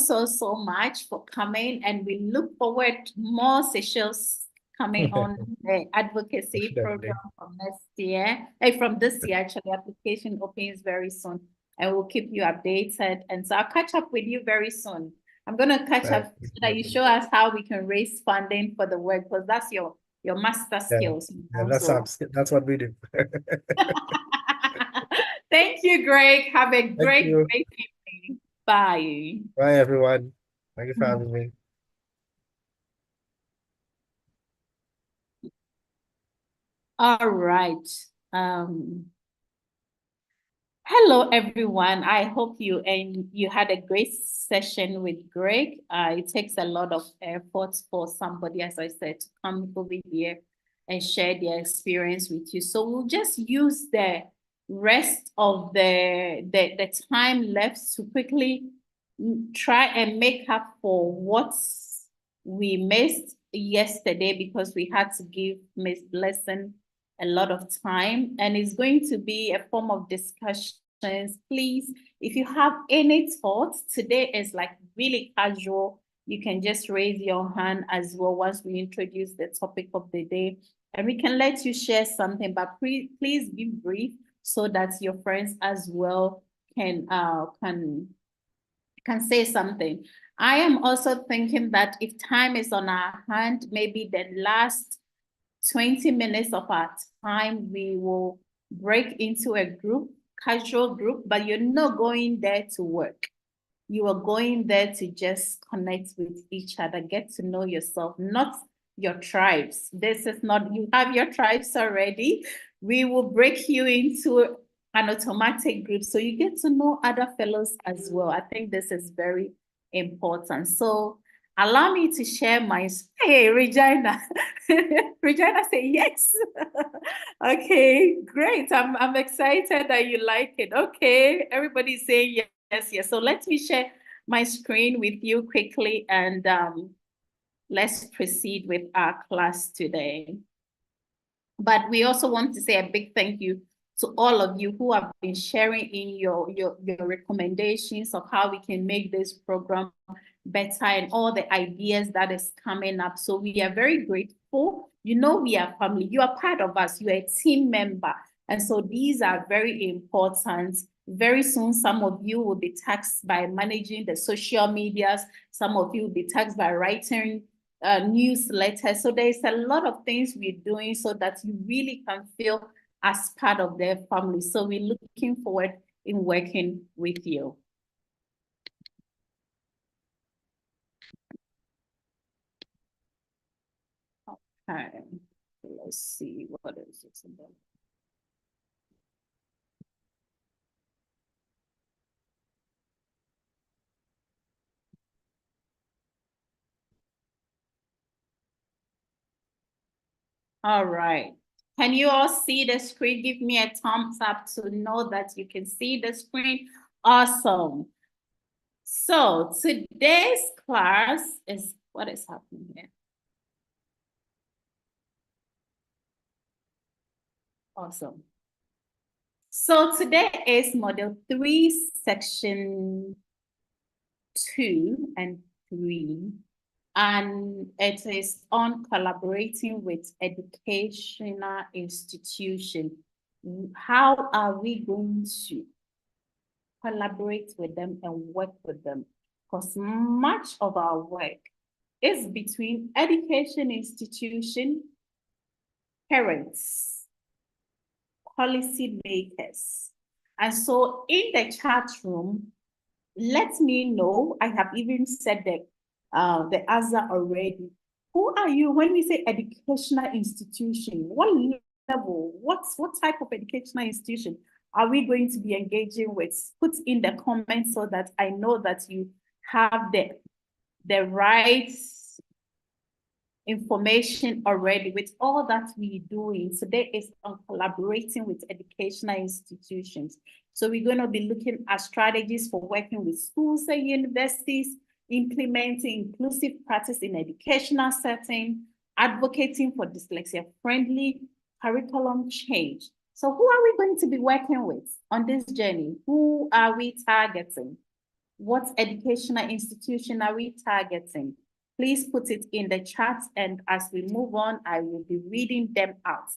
much for coming, and we look forward to more sessions coming on the advocacy program Definitely. from next year. From this year, actually, application opens very soon, and we'll keep you updated. And so I'll catch up with you very soon. I'm gonna catch up so that you show us how we can raise funding for the work, because that's your master Yeah, skills. yeah, So that's what we do. thank you, Greg. Have a Thank you. great evening. Bye. Bye, everyone. Thank you for having me. All right. Hello, everyone. I hope you had a great session with Greg. It takes a lot of effort for somebody, as I said, to come over here and share their experience with you. So we'll just use the rest of the time left to quickly try and make up for what we missed yesterday, because we had to give Miss Blessing a lot of time, and it's going to be a form of discussions. Please, if you have any thoughts, today is like really casual. You can just raise your hand as well once we introduce the topic of the day, and we can let you share something, but please be brief so that your friends as well can say something. I am also thinking that if time is on our hand, maybe the last 20 minutes of our time, we will break into a group, casual group, but you're not going there to work. You are going there to just connect with each other, get to know yourself, not your tribes. This is not, you have your tribes already. We will break you into an automatic group so you get to know other fellows as well. I think this is very important. So allow me to share my, hey, Regina. Regina say yes. Okay, great. I'm excited that you like it. Okay, everybody's saying yes. So let me share my screen with you quickly, and let's proceed with our class today. But we also want to say a big thank you to all of you who have been sharing in your recommendations of how we can make this program better and all the ideas that is coming up. So we are very grateful. You know, we are family. You are part of us. You are a team member. And so these are very important. Very soon, some of you will be taxed by managing the social medias. Some of you will be taxed by writing newsletters. So there's a lot of things we're doing so that you really can feel as part of their family. So we're looking forward in working with you. Okay, let's see, what is it about? All right. Can you all see the screen? Give me a thumbs up to know that you can see the screen. Awesome. So today's class is, what is happening here? Awesome. So today is model 3, section 2 and 3. And it is on collaborating with educational institutions. How are we going to collaborate with them and work with them? Because much of our work is between education institution, parents, policy makers. And so in the chat room, let me know. I have even said the answer already. Who are you when we say educational institution? What level? What type of educational institution are we going to be engaging with? Put in the comments so that I know that you have the right information already. With all that we're doing today is on collaborating with educational institutions. So we're going to be looking at strategies for working with schools and universities, implementing inclusive practice in educational setting, advocating for dyslexia-friendly curriculum change. So who are we going to be working with on this journey? Who are we targeting? What educational institution are we targeting? Please put it in the chat, and as we move on, I will be reading them out.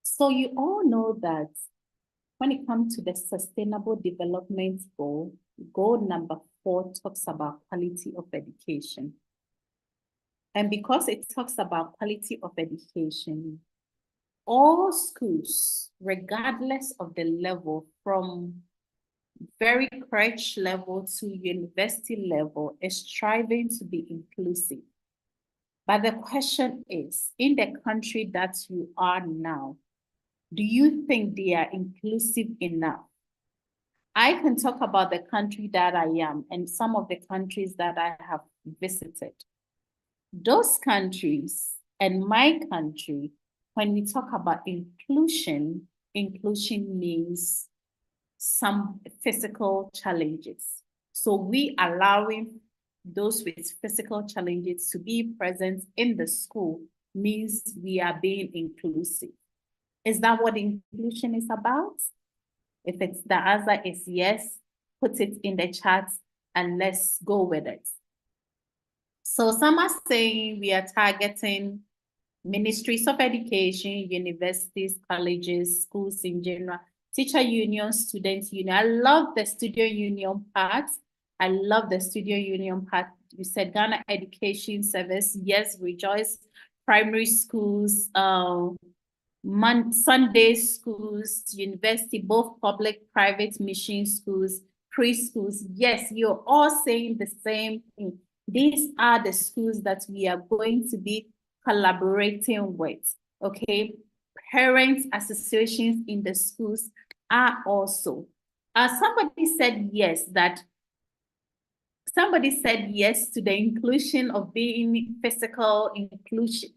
So you all know that when it comes to the Sustainable Development Goal, goal number 4 talks about quality of education. And because it talks about quality of education, all schools, regardless of the level, from very crèche level to university level, is striving to be inclusive. But the question is, in the country that you are now, do you think they are inclusive enough? I can talk about the country that I am and some of the countries that I have visited. Those countries and my country, when we talk about inclusion, inclusion means some physical challenges. So we allowing those with physical challenges to be present in the school means we are being inclusive. Is that what inclusion is about? If it's the answer is yes, put it in the chat and let's go with it. So some are saying we are targeting ministries of education, universities, colleges, schools in general, teacher union, student union. I love the student union part. I love the student union part. You said Ghana Education Service. Yes, Rejoice primary schools, Sunday schools, university, both public, private mission schools, preschools. Yes, you're all saying the same thing. These are the schools that we are going to be collaborating with, okay? Parents associations in the schools are also. Somebody said yes, somebody said yes to the inclusion of being physical inclusion,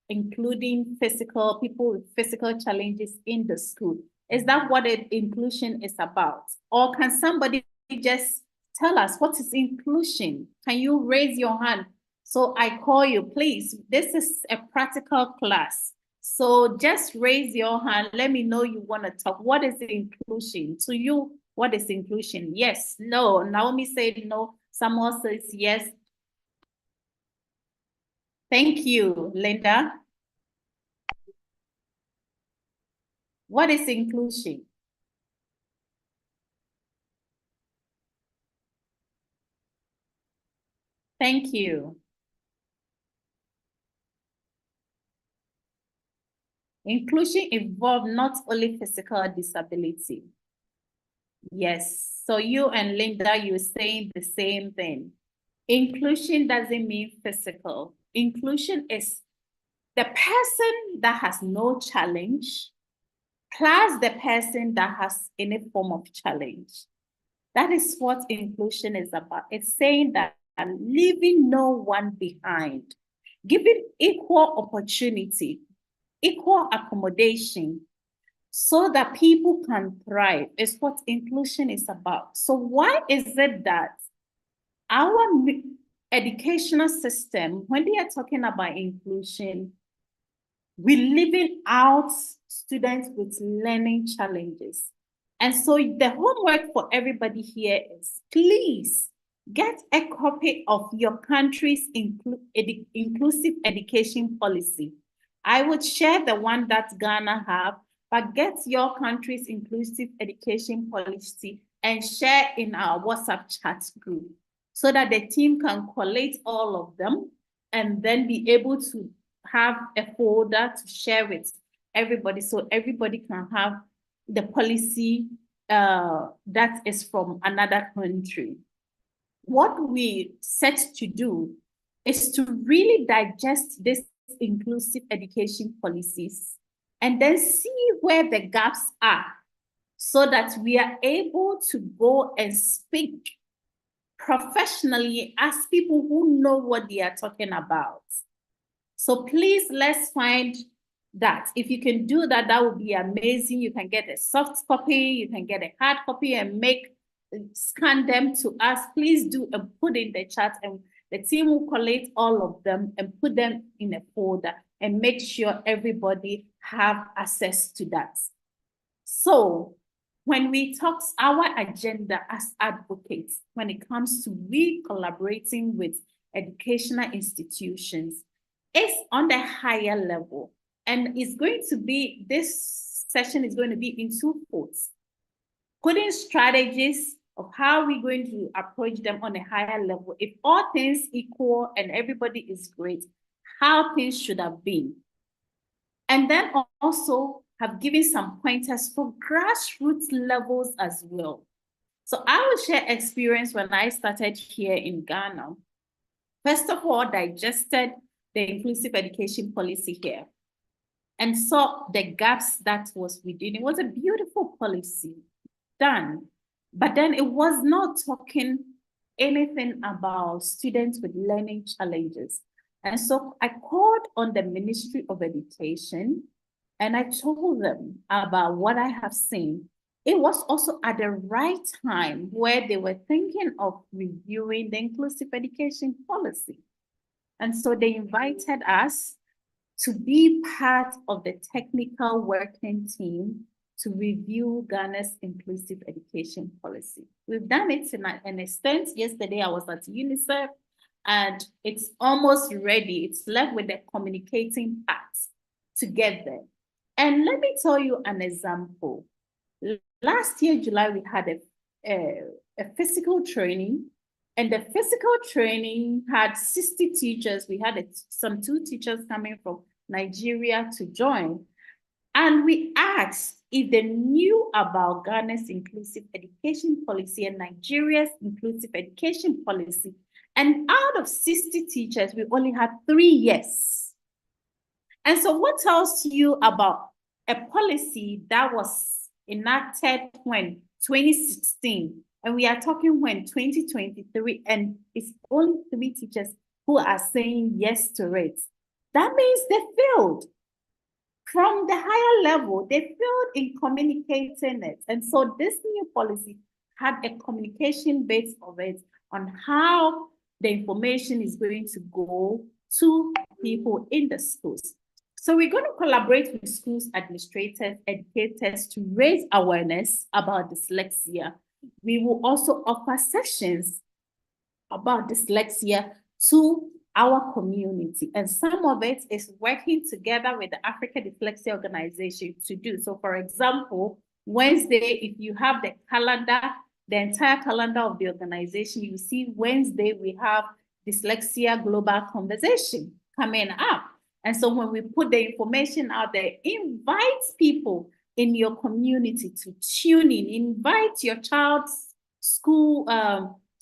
including people with physical challenges in the school. Is that what inclusion is about? Or can somebody just tell us what is inclusion? Can you raise your hand? So I call you, please. This is a practical class. So just raise your hand. Let me know you want to talk. What is inclusion to you? What is inclusion? Yes, no. Naomi said no. Samuel says yes. Thank you, Linda. What is inclusion? Thank you. Inclusion involves not only physical disability. Yes. So you and Linda, you're saying the same thing. Inclusion doesn't mean physical. Inclusion is the person that has no challenge plus the person that has any form of challenge. That is what inclusion is about. It's saying that leaving no one behind, giving equal opportunity, equal accommodation, so that people can thrive is what inclusion is about. So why is it that our educational system, when they are talking about inclusion, we're leaving out students with learning challenges? And so the homework for everybody here is, please get a copy of your country's inclusive education policy. I would share the one that Ghana have, but get your country's inclusive education policy and share in our WhatsApp chat group so that the team can collate all of them and then be able to have a folder to share with everybody so everybody can have the policy that is from another country. What we set to do is to really digest this inclusive education policies and then see where the gaps are so that we are able to go and speak professionally as people who know what they are talking about. So please, let's find that. If you can do that, that would be amazing. You can get a soft copy, you can get a hard copy and scan them to us. Please do and put in the chat, and the team will collate all of them and put them in a folder and make sure everybody have access to that. So when we talk our agenda as advocates, when it comes to we collaborating with educational institutions, it's on the higher level. And it's going to be, this session is going to be in two folds. Putting strategies of how we're going to approach them on a higher level. If all things equal and everybody is great, how things should have been. And then also have given some pointers for grassroots levels as well. So I will share experience when I started here in Ghana. First of all, digested the inclusive education policy here and saw the gaps that was within. It was a beautiful policy done, but then it was not talking anything about students with learning challenges. And so I called on the Ministry of Education and I told them about what I have seen. It was also at the right time where they were thinking of reviewing the inclusive education policy. And so they invited us to be part of the technical working team to review Ghana's inclusive education policy. We've done it to an extent. Yesterday, I was at UNICEF and it's almost ready. It's left with the communicating parts to get there. And let me tell you an example. Last year, July, we had a physical training, and the physical training had 60 teachers. We had some 2 teachers coming from Nigeria to join. And we asked if they knew about Ghana's inclusive education policy and Nigeria's inclusive education policy. And out of 60 teachers, we only had 3 yes. And so what tells you about a policy that was enacted when 2016, and we are talking when 2023, and it's only 3 teachers who are saying yes to it? That means they failed. From the higher level, they failed in communicating it. And so this new policy had a communication base of it on how the information is going to go to people in the schools. So we're going to collaborate with schools administrators, educators to raise awareness about dyslexia. We will also offer sessions about dyslexia to our community. And some of it is working together with the Africa Dyslexia Organization to do. So for example, Wednesday, if you have the calendar, the entire calendar of the organization, you see Wednesday, we have Dyslexia Global Conversation coming up. And so when we put the information out there, invite people in your community to tune in, invite your child's school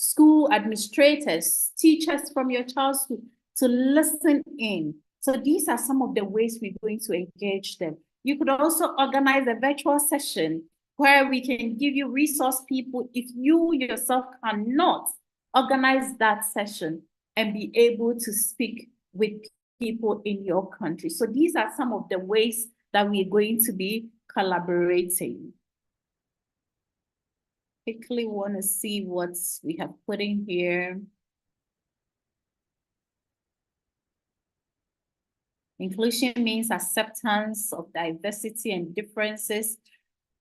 school administrators, teachers from your child's school to listen in. So these are some of the ways we're going to engage them. You could also organize a virtual session where we can give you resource people if you yourself cannot organize that session and be able to speak with people in your country. So these are some of the ways that we're going to be collaborating. Quickly want to see what we have put in here. Inclusion means acceptance of diversity and differences,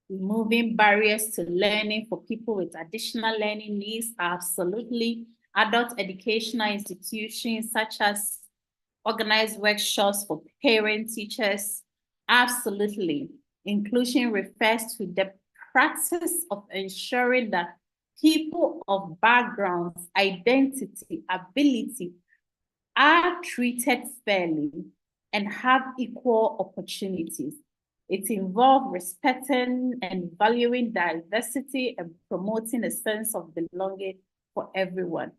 removing barriers to learning for people with additional learning needs. Absolutely. Adult educational institutions such as organized workshops for parent teachers. Absolutely. Inclusion refers to the practice of ensuring that people of backgrounds, identity, ability are treated fairly and have equal opportunities. It involves respecting and valuing diversity and promoting a sense of belonging for everyone.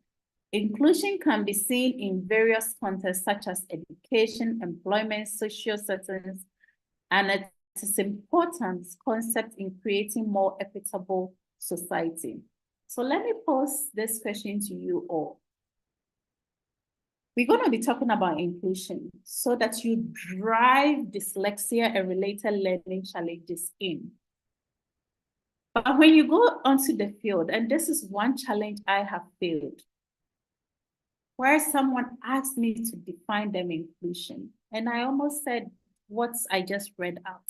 Inclusion can be seen in various contexts such as education, employment, social settings, and it is an important concept in creating more equitable society. So let me pose this question to you all. We're going to be talking about inclusion so that you drive dyslexia and related learning challenges in. But when you go onto the field, and this is one challenge I have failed, where someone asked me to define them inclusion, and I almost said what I just read out.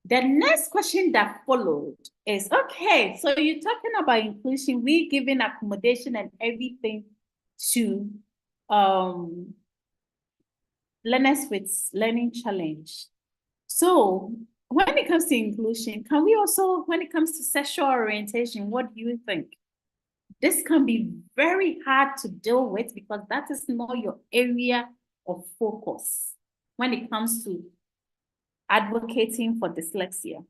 The next question that followed is, okay, so you're talking about inclusion, we're giving accommodation and everything to learners with learning challenge. So when it comes to inclusion, can we also, when it comes to sexual orientation, what do you think? This can be very hard to deal with because that is not your area of focus when it comes to advocating for dyslexia.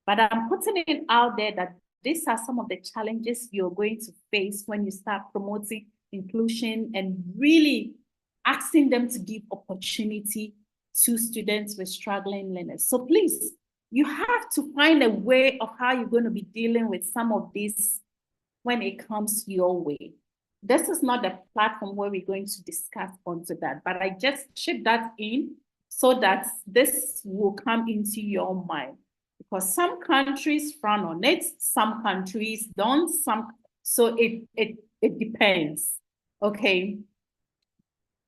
But I'm putting it out there that these are some of the challenges you're going to face when you start promoting inclusion and really asking them to give opportunity to students with struggling learners. So please, you have to find a way of how you're going to be dealing with some of these when it comes your way. This is not the platform where we're going to discuss onto that, but I just shift that in so that this will come into your mind. Because some countries frown on it, some countries don't, so it depends. Okay,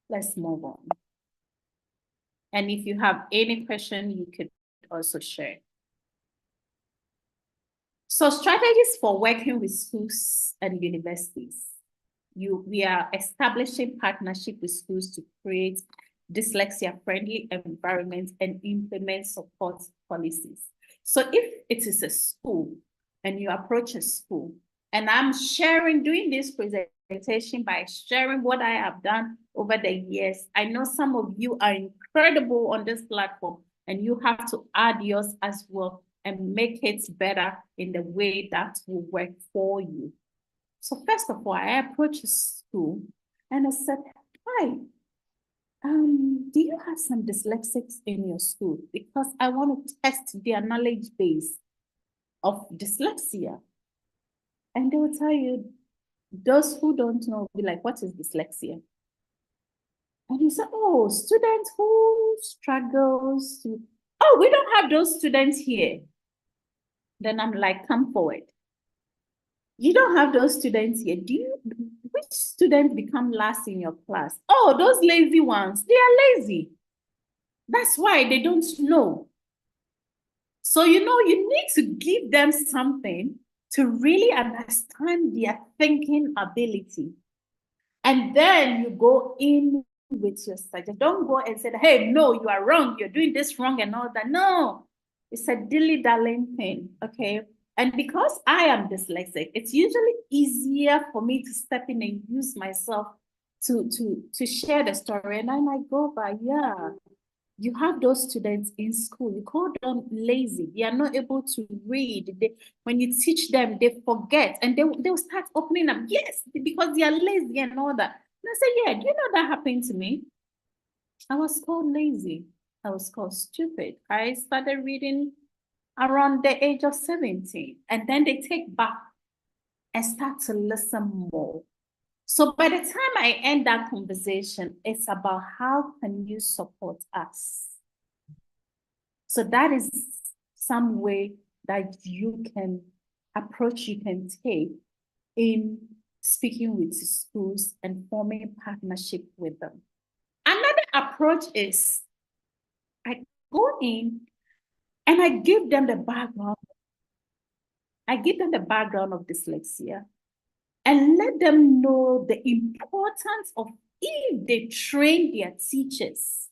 let's move on. And if you have any question, you could also share. So strategies for working with schools and universities. We are establishing partnership with schools to create dyslexia-friendly environments and implement support policies. So if it is a school and you approach a school, and I'm doing this presentation by sharing what I have done over the years. I know some of you are incredible on this platform and you have to add yours as well and make it better in the way that will work for you. So first of all, I approached a school and I said, hi, do you have some dyslexics in your school? Because I want to test their knowledge base of dyslexia. And they will tell you, those who don't know will be like, what is dyslexia? And you say, oh, students who struggles to, oh, we don't have those students here. Then I'm like, come forward. You don't have those students here. Which students become last in your class? Oh, those lazy ones, they are lazy. That's why they don't know. So, you need to give them something to really understand their thinking ability. And then you go in with your suggestion. Don't go and say, hey, no, you are wrong. You're doing this wrong and all that. No, it's a dilly-dallying thing, okay? And because I am dyslexic, it's usually easier for me to step in and use myself to share the story. And I might go by, yeah, You have those students in school, you call them lazy. They are not able to read. When you teach them, they forget and they'll start opening up. Yes, because they are lazy and all that. And I say, yeah, do you know that happened to me? I was called lazy. I was called stupid. I started reading around the age of 17. And then they take back and start to listen more. So by the time I end that conversation, it's about how can you support us? So that is some way that you can approach, you can take in speaking with schools and forming partnership with them. Another approach is I go in and I give them the background. I give them the background of dyslexia and let them know the importance of if they train their teachers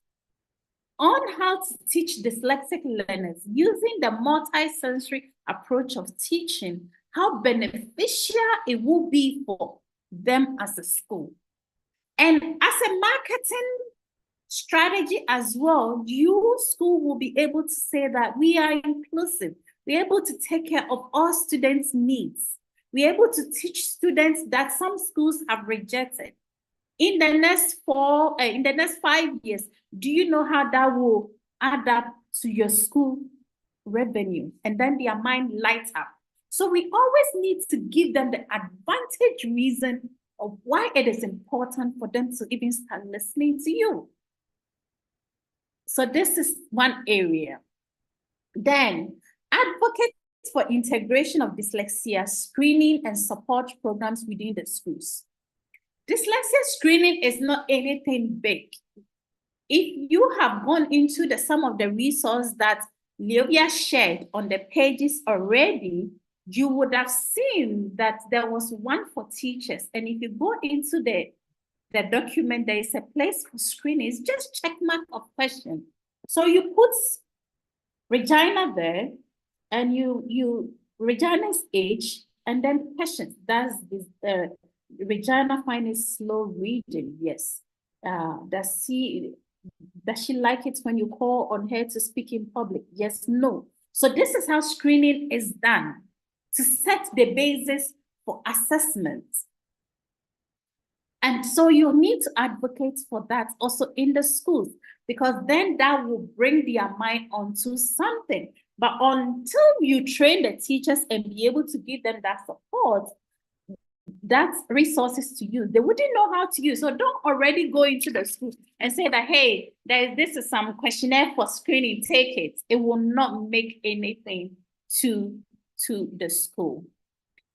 on how to teach dyslexic learners using the multi-sensory approach of teaching, how beneficial it will be for them as a school. And as a marketing strategy as well, your school will be able to say that we are inclusive. We're able to take care of all students' needs. We're able to teach students that some schools have rejected. In the next 5 years, do you know how that will add up to your school revenue? And then their mind lights up. So we always need to give them the advantage reason of why it is important for them to even start listening to you. So this is one area. Then advocate for integration of dyslexia screening and support programs within the schools. Dyslexia screening is not anything big. If you have gone into some of the resources that Leovia shared on the pages already, you would have seen that there was one for teachers. And if you go into the document, there is a place for screening. It's just check mark of question. So you put Regina there, and you Regina's age, and then questions. Does this Regina find it slow reading? Yes. Does she like it when you call on her to speak in public? Yes, no. So this is how screening is done to set the basis for assessment. And so you need to advocate for that also in the schools, because then that will bring their mind onto something. But until you train the teachers and be able to give them that support, that resources to use, they wouldn't know how to use. So don't already go into the school and say that, hey, this is some questionnaire for screening, take it. It will not make anything to the school.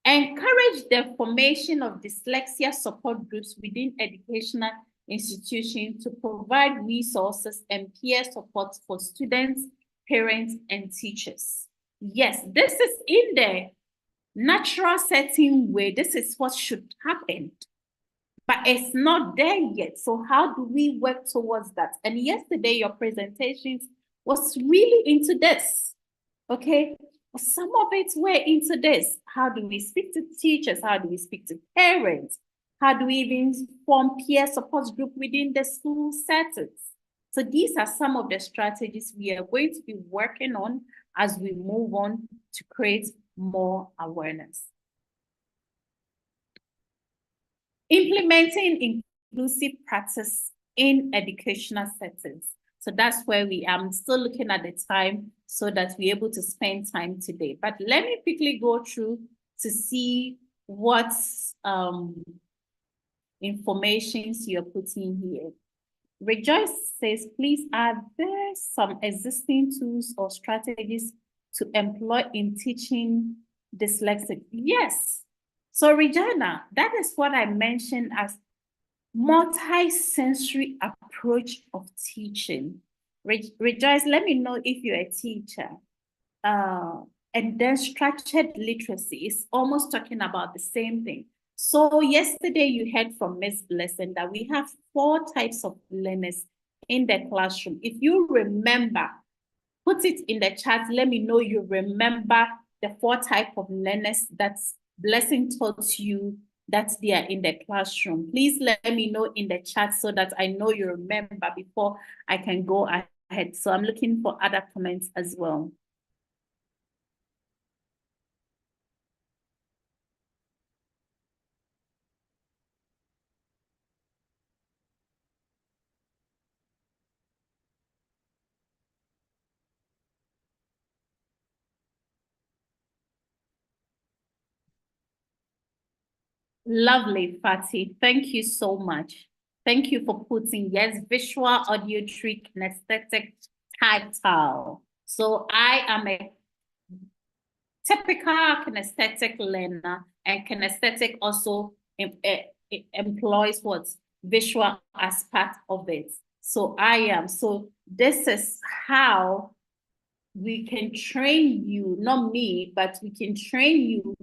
Encourage the formation of dyslexia support groups within educational institutions to provide resources and peer support for students, parents, and teachers. Yes, this is in the natural setting way. This is what should happen, but it's not there yet. So how do we work towards that? And yesterday, your presentations was really into this, okay? Some of it were into this. How do we speak to teachers? How do we speak to parents? How do we even form peer support group within the school settings? So these are some of the strategies we are going to be working on as we move on to create more awareness. Implementing inclusive practice in educational settings. So that's where I'm still looking at the time so that we're able to spend time today. But let me quickly go through to see what informations you're putting here. Rejoice says, please, are there some existing tools or strategies to employ in teaching dyslexic? Yes. So Regina, that is what I mentioned as multi-sensory approach of teaching. Rejoice, let me know if you're a teacher. And then structured literacy is almost talking about the same thing. So yesterday you heard from Ms. Blessing that we have 4 types of learners in the classroom. If you remember, put it in the chat. Let me know you remember the 4 types of learners that Blessing taught you that they are in the classroom. Please let me know in the chat so that I know you remember before I can go ahead. So I'm looking for other comments as well. Lovely, Fatih. Thank you so much. Thank you for putting, yes, visual, auditory, kinesthetic, tactile. So I am a typical kinesthetic learner, and kinesthetic also employs what? Visual as part of it. So I am. So this is how we can train you, not me, but we can train you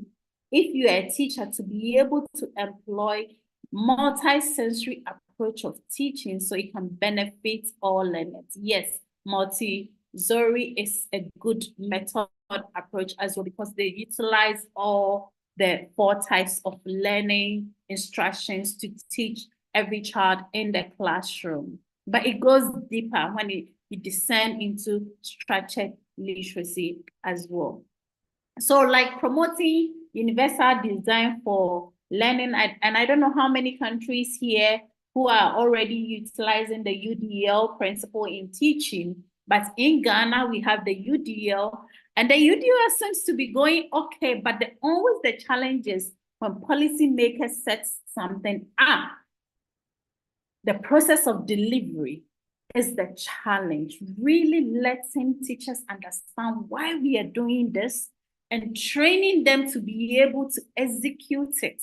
if you are a teacher to be able to employ multi-sensory approach of teaching so it can benefit all learners. Yes, Montessori is a good method approach as well because they utilize all the 4 types of learning instructions to teach every child in the classroom. But it goes deeper when you descend into structured literacy as well. So like promoting universal design for learning, and I don't know how many countries here who are already utilizing the UDL principle in teaching, but in Ghana, we have the UDL, and the UDL seems to be going okay, but always the challenge is when policymakers set something up, the process of delivery is the challenge. Really letting teachers understand why we are doing this and training them to be able to execute it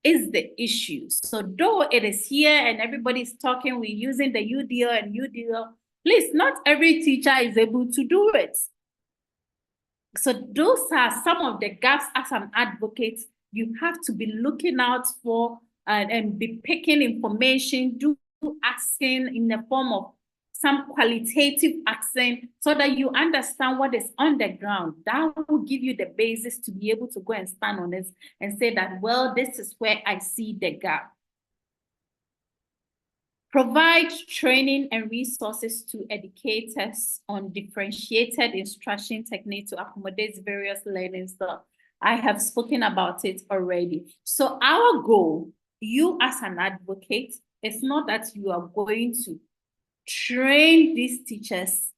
is the issue. So though it is here and everybody's talking, we're using the UDL and UDL, please, not every teacher is able to do it. So those are some of the gaps as an advocate you have to be looking out for and be picking information, do asking in the form of some qualitative asking so that you understand what is on the ground. That will give you the basis to be able to go and stand on this and say that, well, this is where I see the gap. Provide training and resources to educators on differentiated instruction techniques to accommodate various learning styles. I have spoken about it already. So our goal, you as an advocate, is not that you are going to train these teachers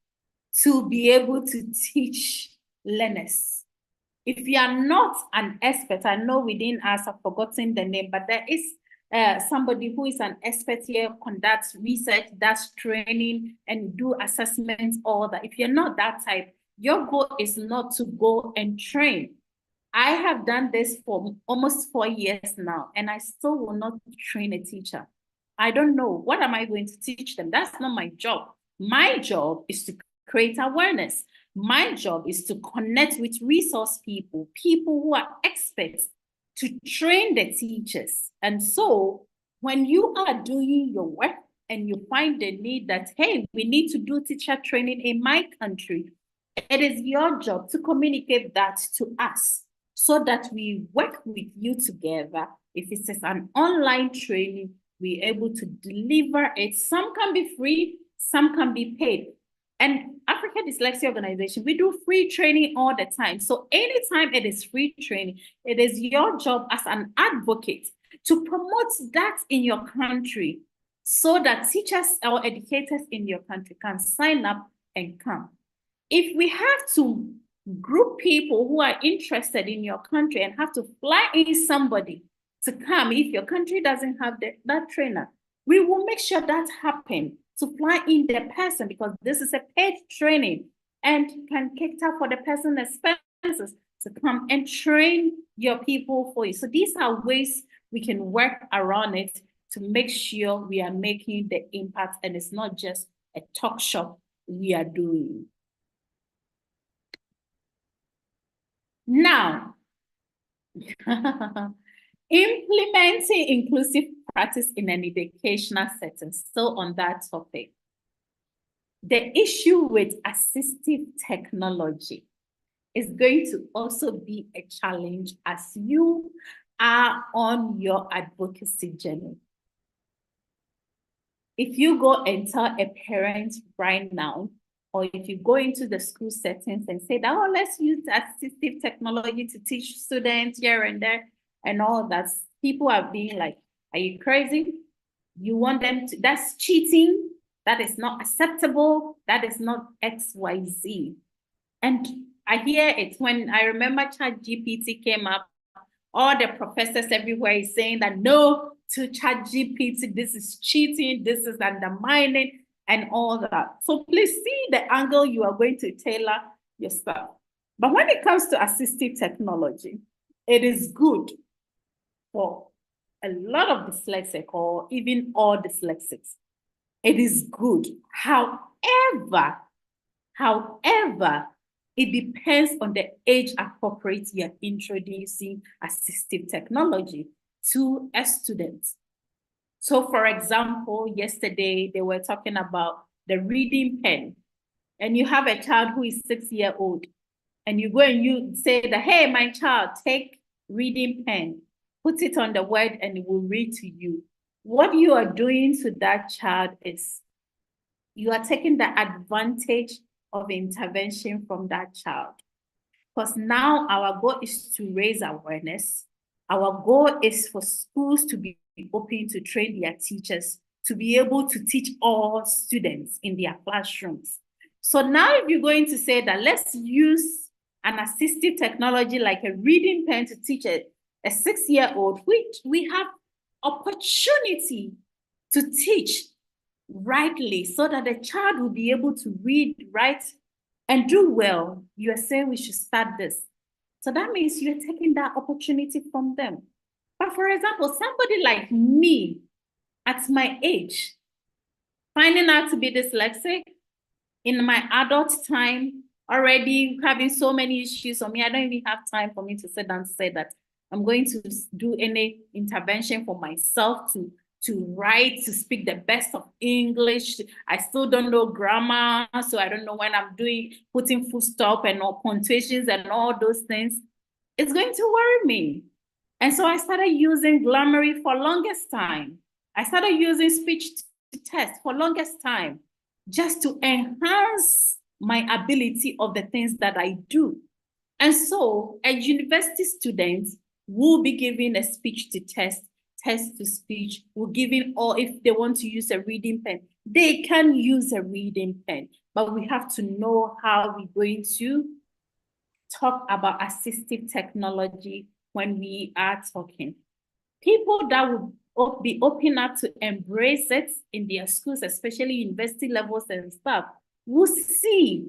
to be able to teach learners. If you are not an expert, I know within us, I've forgotten the name, but there is somebody who is an expert here, conducts research, does training, and do assessments, all that. If you're not that type, your goal is not to go and train. I have done this for almost 4 years now, and I still will not train a teacher. I don't know. What am I going to teach them? That's not my job. My job is to create awareness. My job is to connect with resource people, people who are experts, to train the teachers. And so when you are doing your work and you find the need that, hey, we need to do teacher training in my country, it is your job to communicate that to us so that we work with you together. If it is an online training, we're able to deliver it. Some can be free, some can be paid. And African Dyslexia Organization, we do free training all the time. So anytime it is free training, it is your job as an advocate to promote that in your country so that teachers or educators in your country can sign up and come. If we have to group people who are interested in your country and have to fly in somebody to come, if your country doesn't have that trainer, we will make sure that happens, to fly in the person, because this is a paid training and can cater for the person's expenses to come and train your people for you. So these are ways we can work around it to make sure we are making the impact and it's not just a talk shop we are doing. Now, implementing inclusive practice in an educational setting, still on that topic. The issue with assistive technology is going to also be a challenge as you are on your advocacy journey. if you go and tell a parent right now, or if you go into the school settings and say that, oh, let's use assistive technology to teach students here and there and all that, people are being like, are you crazy? You want them to, that's cheating. That is not acceptable. That is not XYZ. And I hear it when I remember ChatGPT came up, all the professors everywhere is saying that no to ChatGPT, this is cheating, this is undermining, and all that. So please see the angle you are going to tailor your stuff. But when it comes to assistive technology, it is good for a lot of dyslexic or even all dyslexics. It is good. However, it depends on the age appropriate you're introducing assistive technology to a student. So for example, yesterday they were talking about the reading pen, and you have a child who is 6 years old, and you go and you say that, hey, my child, take reading pen, put it on the word and it will read to you. What you are doing to that child is you are taking the advantage of intervention from that child. Because now our goal is to raise awareness. Our goal is for schools to be open to train their teachers to be able to teach all students in their classrooms. So now if you're going to say that let's use an assistive technology like a reading pen to teach a 6-year-old, which we have opportunity to teach rightly so that the child will be able to read, write, and do well, you are saying we should start this. So that means you're taking that opportunity from them. But for example, somebody like me at my age, finding out to be dyslexic in my adult time, already having so many issues on me, I don't even have time for me to sit down and say that I'm going to do any intervention for myself to write, to speak the best of English. I still don't know grammar, so I don't know when I'm putting full stop and all punctuations and all those things. It's going to worry me. And so I started using Grammarly for longest time. I started using speech to test for longest time, just to enhance my ability of the things that I do. And so a university student will be given a speech to test to speech, will giving, or if they want to use a reading pen, they can use a reading pen. But we have to know how we're going to talk about assistive technology when we are talking. People that would be open up to embrace it in their schools, especially university levels and stuff, will see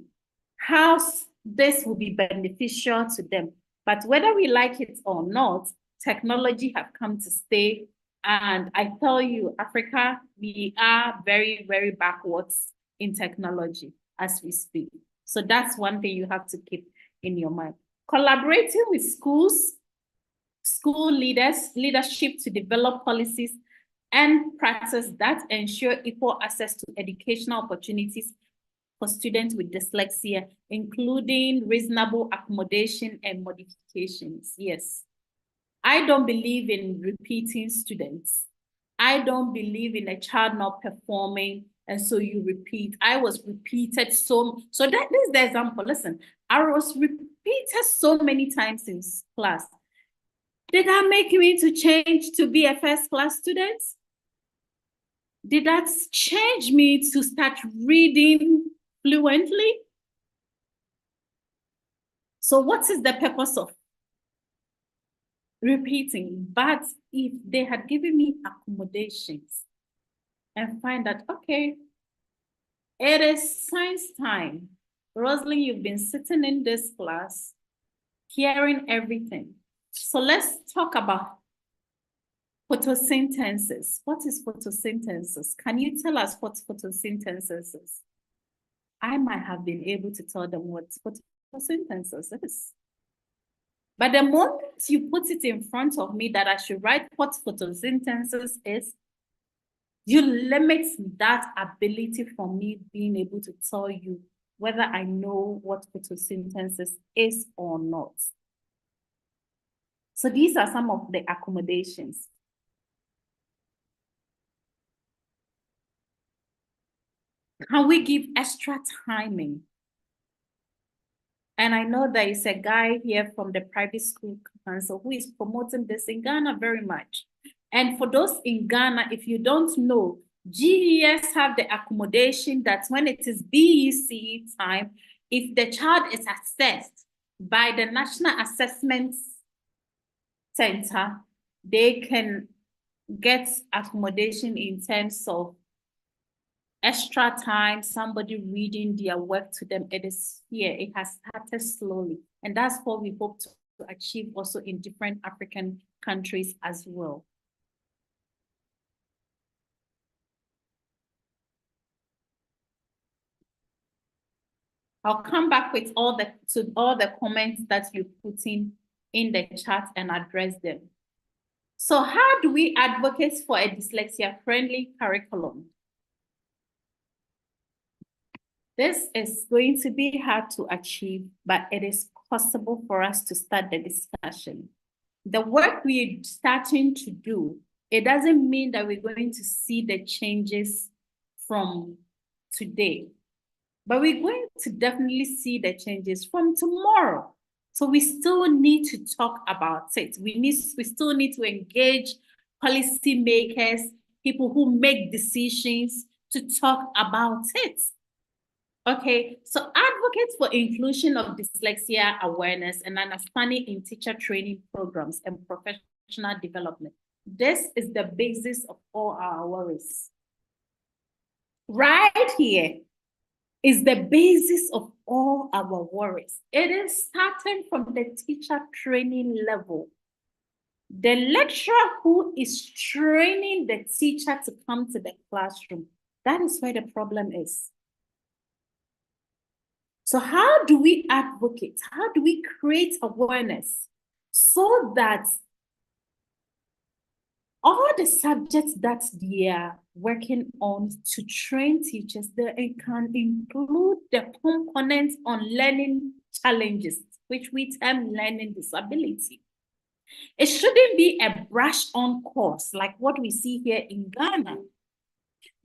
how this will be beneficial to them. But whether we like it or not, technology have come to stay. And I tell you, Africa, we are very, very backwards in technology as we speak. So that's one thing you have to keep in your mind. Collaborating with schools, school leadership to develop policies and practice that ensure equal access to educational opportunities for students with dyslexia, including reasonable accommodation and modifications. Yes. I don't believe in repeating students. I don't believe in a child not performing and so you repeat. I was repeated so that is the example. Listen, I was repeated so many times in class. Did that make me to change to be a first class student? Did that change me to start reading fluently? So what is the purpose of repeating? But if they had given me accommodations and find that, okay, it is science time. Rosalind, you've been sitting in this class, hearing everything. So let's talk about photosynthesis. What is photosynthesis? Can you tell us what photosynthesis is? I might have been able to tell them what photosynthesis is. But the moment you put it in front of me that I should write what photosynthesis is, you limit that ability for me being able to tell you whether I know what photosynthesis is or not. So these are some of the accommodations. Can we give extra timing? And I know there is a guy here from the private school council who is promoting this in Ghana very much. And for those in Ghana, if you don't know, GES have the accommodation that when it is BEC time, if the child is assessed by the National Assessment Center, they can get accommodation in terms of extra time, somebody reading their work to them. It is here. It has started slowly. And that's what we hope to achieve also in different African countries as well. I'll come back with all the comments that you put in the chat and address them. So how do we advocate for a dyslexia-friendly curriculum? This is going to be hard to achieve, but it is possible for us to start the discussion. The work we're starting to do, it doesn't mean that we're going to see the changes from today, but we're going to definitely see the changes from tomorrow. So we still need to talk about it. We still need to engage policymakers, people who make decisions, to talk about it. Okay, so advocates for inclusion of dyslexia awareness and understanding in teacher training programs and professional development. This is the basis of all our worries. Right here is the basis of all our worries. It is starting from the teacher training level. The lecturer who is training the teacher to come to the classroom, that is where the problem is. So how do we advocate? How do we create awareness so that all the subjects that they are working on to train teachers, they can include the components on learning challenges, which we term learning disability. It shouldn't be a brush-on course like what we see here in Ghana.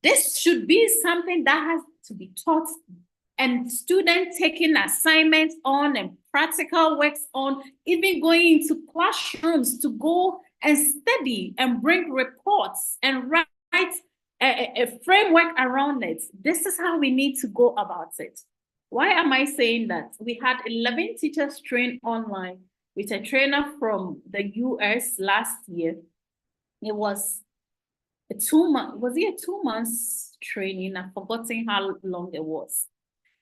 This should be something that has to be taught and students taking assignments on and practical works on, even going into classrooms to go and study and bring reports and write a framework around it. This is how we need to go about it. Why am I saying that? We had 11 teachers trained online with a trainer from the US last year. It was a 2 month, was it a 2 months training? I've forgotten how long it was.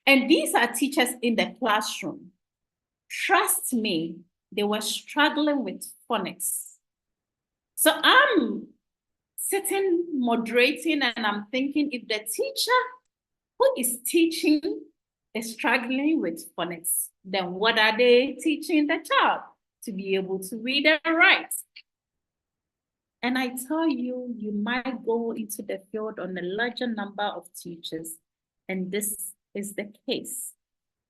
And these are teachers in the classroom. Trust me, they were struggling with phonics. So I'm sitting moderating and I'm thinking, if the teacher who is teaching is struggling with phonics, then what are they teaching the child? To be able to read and write. And I tell you, you might go into the field on a larger number of teachers, and this is the case.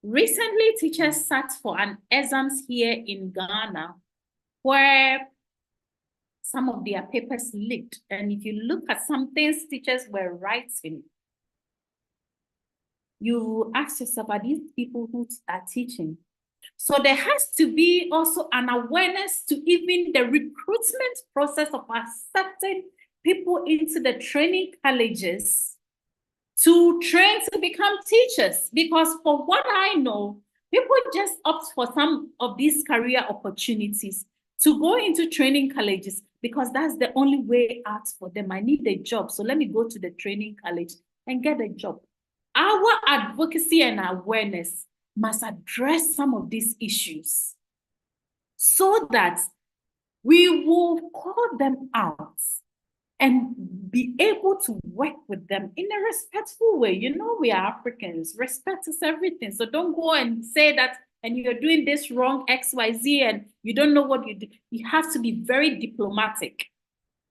Recently, teachers sat for an exams here in Ghana where some of their papers leaked. And if you look at some things teachers were writing, you ask yourself, are these people who are teaching? So there has to be also an awareness to even the recruitment process of accepting people into the training colleges to train to become teachers. Because for what I know, people just opt for some of these career opportunities to go into training colleges because that's the only way out for them. I need a job, so let me go to the training college and get a job. Our advocacy and awareness must address some of these issues so that we will call them out and be able to work with them in a respectful way. You know, we are Africans. Respect is everything. So don't go and say that, and you're doing this wrong, XYZ, and you don't know what you do. You have to be very diplomatic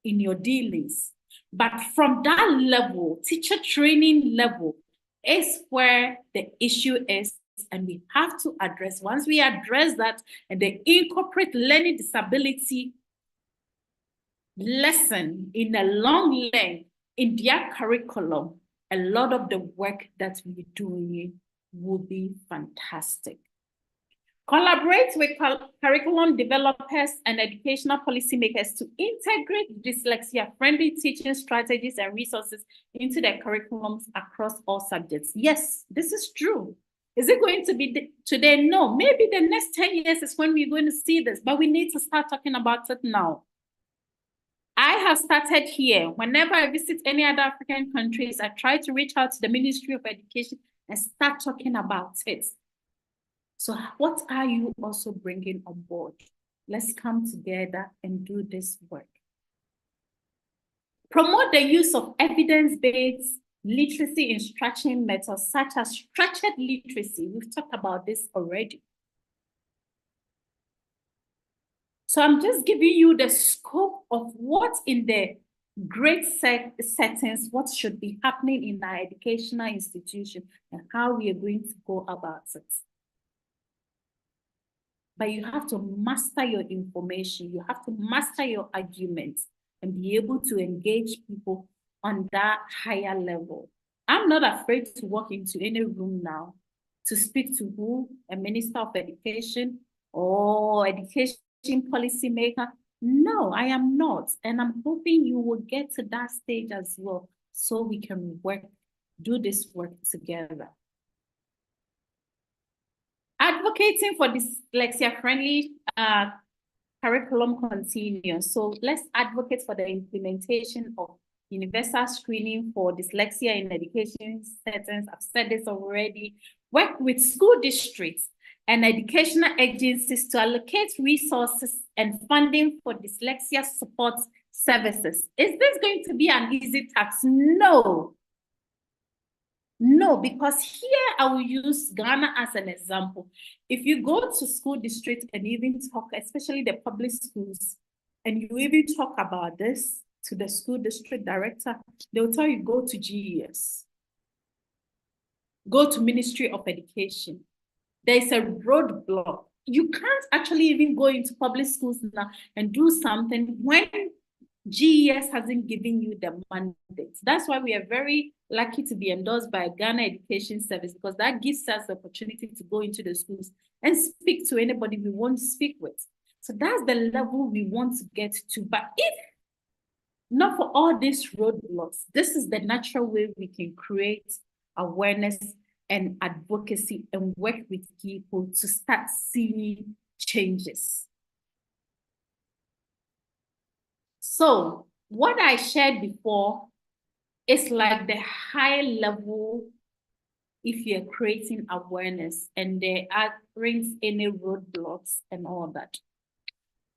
in your dealings. But from that level, teacher training level, is where the issue is. And we have to address, once we address that and they incorporate learning disability lesson in a long length in their curriculum, a lot of the work that we're doing will be fantastic. Collaborate with curriculum developers and educational policymakers to integrate dyslexia-friendly teaching strategies and resources into their curriculums across all subjects. Yes, this is true. Is it going to be today? No, maybe the next 10 years is when we're going to see this, but we need to start talking about it now. I have started here. Whenever I visit any other African countries, I try to reach out to the Ministry of Education and start talking about it. So what are you also bringing on board? Let's come together and do this work. Promote the use of evidence-based literacy instruction methods such as structured literacy. We've talked about this already. So I'm just giving you the scope of what in the grade settings, what should be happening in our educational institution and how we are going to go about it. But you have to master your information. You have to master your arguments and be able to engage people on that higher level. I'm not afraid to walk into any room now to speak to who, a minister of education or education policymaker. No, I am not. And I'm hoping you will get to that stage as well so we can do this work together. Advocating for dyslexia-friendly curriculum continues. So let's advocate for the implementation of universal screening for dyslexia in education settings. I've said this already. Work with school districts and educational agencies to allocate resources and funding for dyslexia support services. Is this going to be an easy task? No. No, because here I will use Ghana as an example. If you go to school district and even talk, especially the public schools, and you even talk about this to the school district director, they'll tell you, go to GES. Go to Ministry of Education. There's a roadblock. You can't actually even go into public schools now and do something when GES hasn't given you the mandate. That's why we are very lucky to be endorsed by Ghana Education Service, because that gives us the opportunity to go into the schools and speak to anybody we want to speak with. So that's the level we want to get to. But if not for all these roadblocks, this is the natural way we can create awareness and advocacy and work with people to start seeing changes. So what I shared before is like the high level if you're creating awareness and there brings any roadblocks and all that.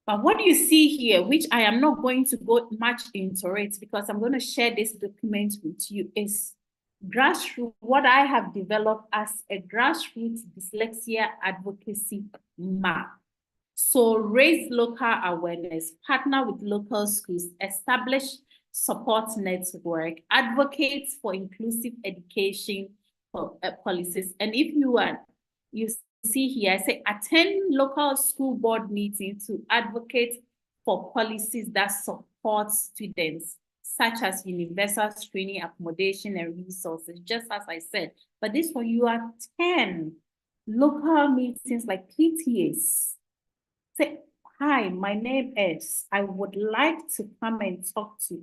But what you see here, which I am not going to go much into it because I'm going to share this document with you, is grassroots, what I have developed as a grassroots dyslexia advocacy map. So raise local awareness, partner with local schools, establish support network, advocate for inclusive education policies. And if you see here, I say attend local school board meetings to advocate for policies that support students, such as universal screening, accommodation, and resources, just as I said. But this one, you attend local meetings like PTAs. Say, hi, my name is, I would like to come and talk to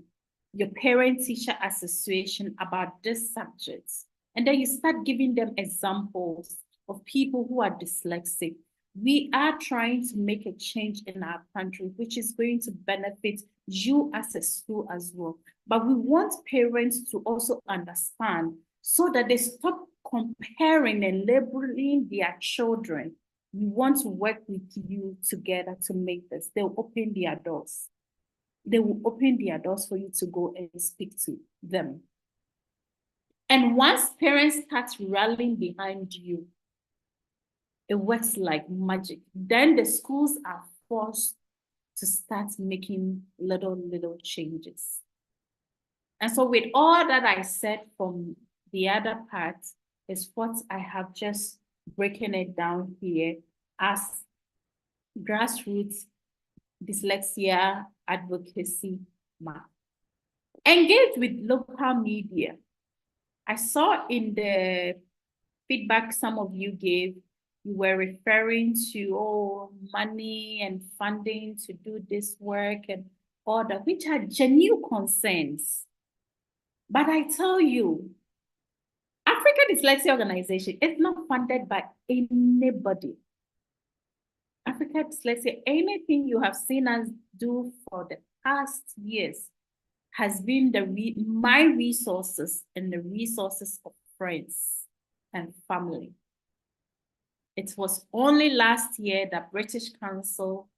your parent-teacher association about this subject. And then you start giving them examples of people who are dyslexic. We are trying to make a change in our country, which is going to benefit you as a school as well. But we want parents to also understand so that they stop comparing and labeling their children. We want to work with you together to make this. They'll open their doors. They will open their doors for you to go and speak to them. And once parents start rallying behind you, it works like magic. Then the schools are forced to start making little changes. And so with all that I said from the other part is what I have just breaking it down here as grassroots dyslexia advocacy map. Engage with local media. I saw in the feedback some of you gave, you were referring to, oh, money and funding to do this work and all that, which are genuine concerns. But I tell you, African Dyslexia Organization is not funded by anybody. African Dyslexia, anything you have seen us do for the past years has been my resources and the resources of friends and family. It was only last year that British Council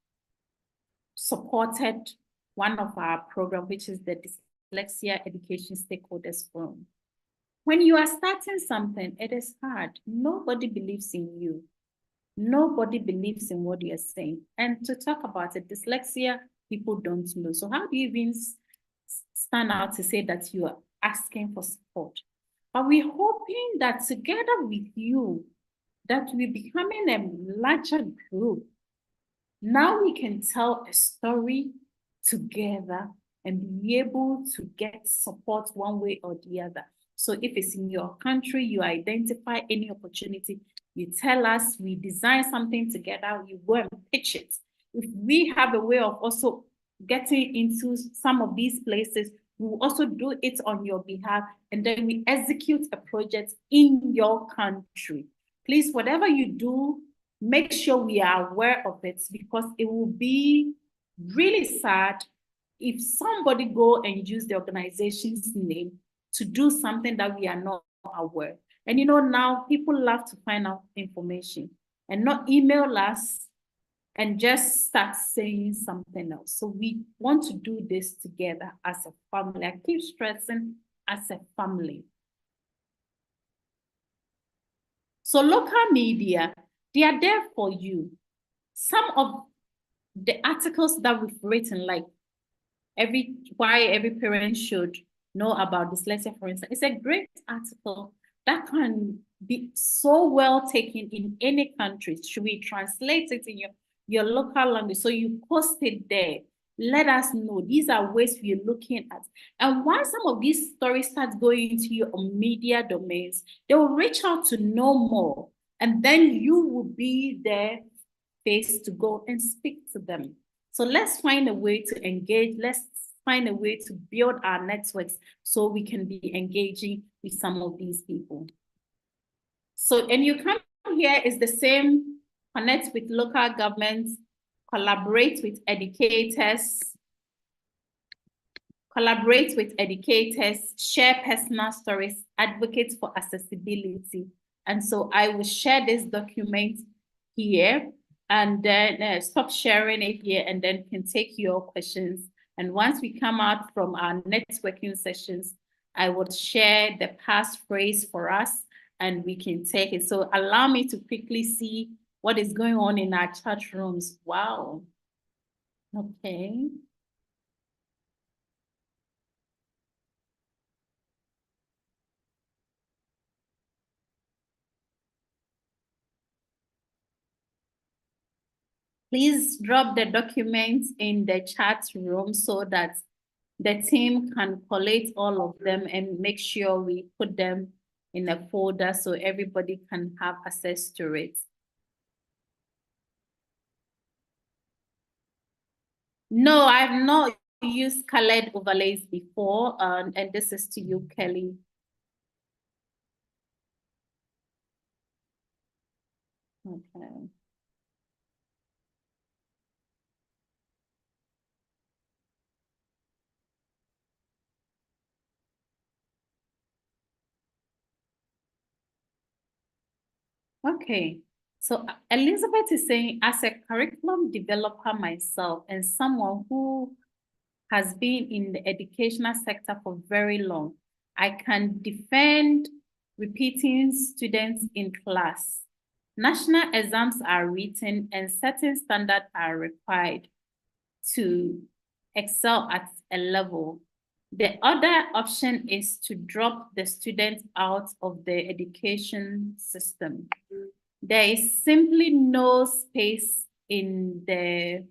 supported one of our programs, which is the Dyslexia Education Stakeholders Forum. When you are starting something, it is hard. Nobody believes in you. Nobody believes in what you're saying. And to talk about it, dyslexia, people don't know. So how do you even stand out to say that you are asking for support? But we're hoping that together with you, that we're becoming a larger group. Now we can tell a story together and be able to get support one way or the other. So if it's in your country, you identify any opportunity, you tell us, we design something together, you go and pitch it. If we have a way of also getting into some of these places, we will also do it on your behalf, and then we execute a project in your country. Please, whatever you do, make sure we are aware of it, because it will be really sad if somebody go and use the organization's name to do something that we are not aware. And you know, now people love to find out information and not email us and just start saying something else. So we want to do this together as a family. I keep stressing, as a family. So local media, they are there for you. Some of the articles that we've written, like why every parent should know about dyslexia, for instance, it's a great article that can be so well taken in any country. Should we translate it in your local language? So you post it there. Let us know. These are ways we're looking at. And once some of these stories start going into your media domains, they will reach out to know more. And then you will be their face to go and speak to them. So let's find a way to engage. Let's find a way to build our networks so we can be engaging with some of these people. So, and you come here is the same, connect with local governments, collaborate with educators, share personal stories, advocate for accessibility. And so I will share this document here, and then stop sharing it here, and then can take your questions. And once we come out from our networking sessions, I would share the passphrase for us and we can take it. So allow me to quickly see what is going on in our chat rooms. Wow. Okay. Please drop the documents in the chat room so that the team can collate all of them and make sure we put them in a folder so everybody can have access to it. No, I've not used colored overlays before, and this is to you, Kelly. Okay. Okay, so Elizabeth is saying, as a curriculum developer myself and someone who has been in the educational sector for very long, I can defend repeating students in class. National exams are written and certain standards are required to excel at a level. The other option is to drop the student out of the education system. There is simply no space in the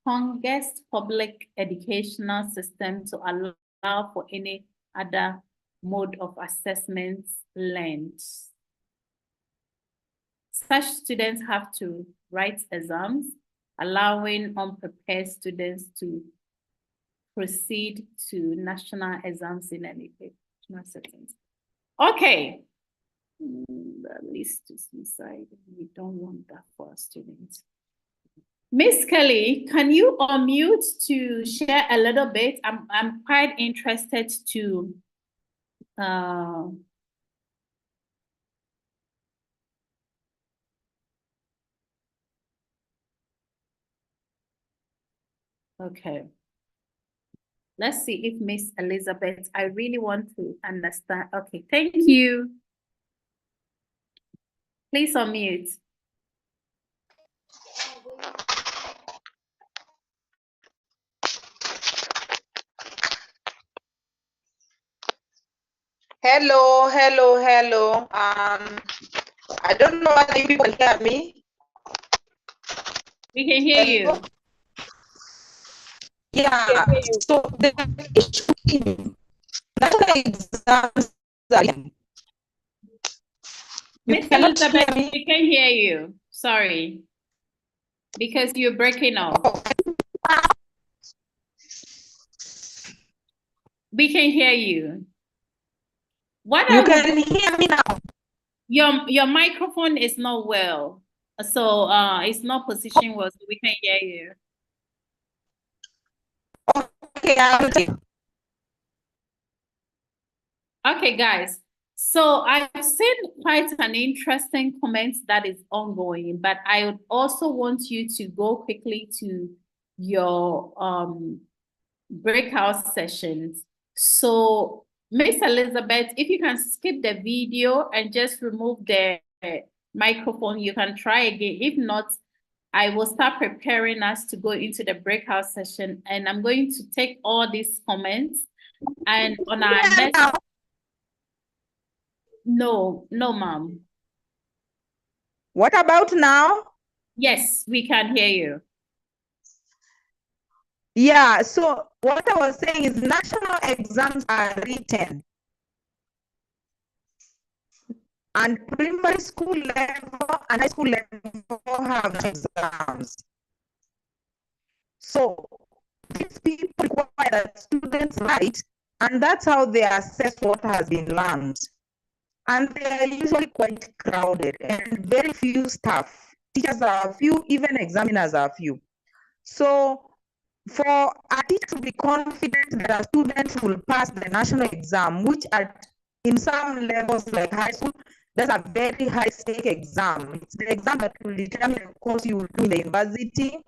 Congress public educational system to allow for any other mode of assessments learned. Such students have to write exams, allowing unprepared students to proceed to national exams in any national settings. Okay. At least to suicide. We don't want that for our students. Miss Kelly, can you unmute to share a little bit? I'm quite interested to okay. Let's see if Miss Elizabeth, I really want to understand. Okay, thank you. Please unmute. Hello, hello, hello. I don't know whether you people can hear me. We can hear you. Yeah, so the issue is national exams again. Miss Elizabeth, we can hear you. Sorry. Because you're breaking up. Oh. We can hear you. What you can hear me now? Your microphone is not well. So it's not positioned well, so we can hear you. Okay, I'll take. Okay, guys. So I've seen quite an interesting comment that is ongoing, but I would also want you to go quickly to your breakout sessions. So Miss Elizabeth, if you can skip the video and just remove the microphone, you can try again. If not, I will start preparing us to go into the breakout session, and I'm going to take all these comments and on our next. No, ma'am. What about now? Yes, we can hear you. Yeah, so what I was saying is national exams are written. And primary school level and high school level have exams. So these people require that students write, and that's how they assess what has been learned. And they are usually quite crowded and very few staff. Teachers are few, even examiners are few. So for a teacher to be confident that a student will pass the national exam, which in some levels like high school, there's a very high stake exam. It's the exam that will determine the course you will do in the university.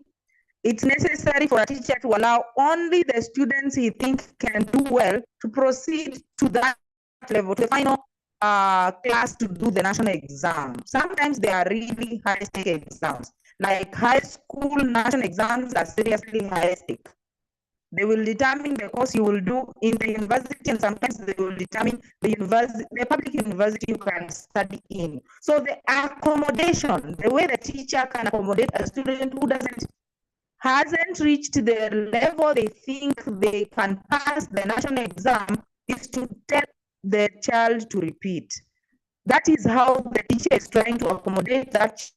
It's necessary for a teacher to allow only the students he thinks can do well to proceed to that level, to the final class to do the national exam. Sometimes they are really high stake exams. Like high school national exams are seriously high stake. They will determine the course you will do in the university, and sometimes they will determine the public university you can study in. So the accommodation, the way the teacher can accommodate a student who hasn't reached the level they think they can pass the national exam, is to tell the child to repeat. That is how the teacher is trying to accommodate that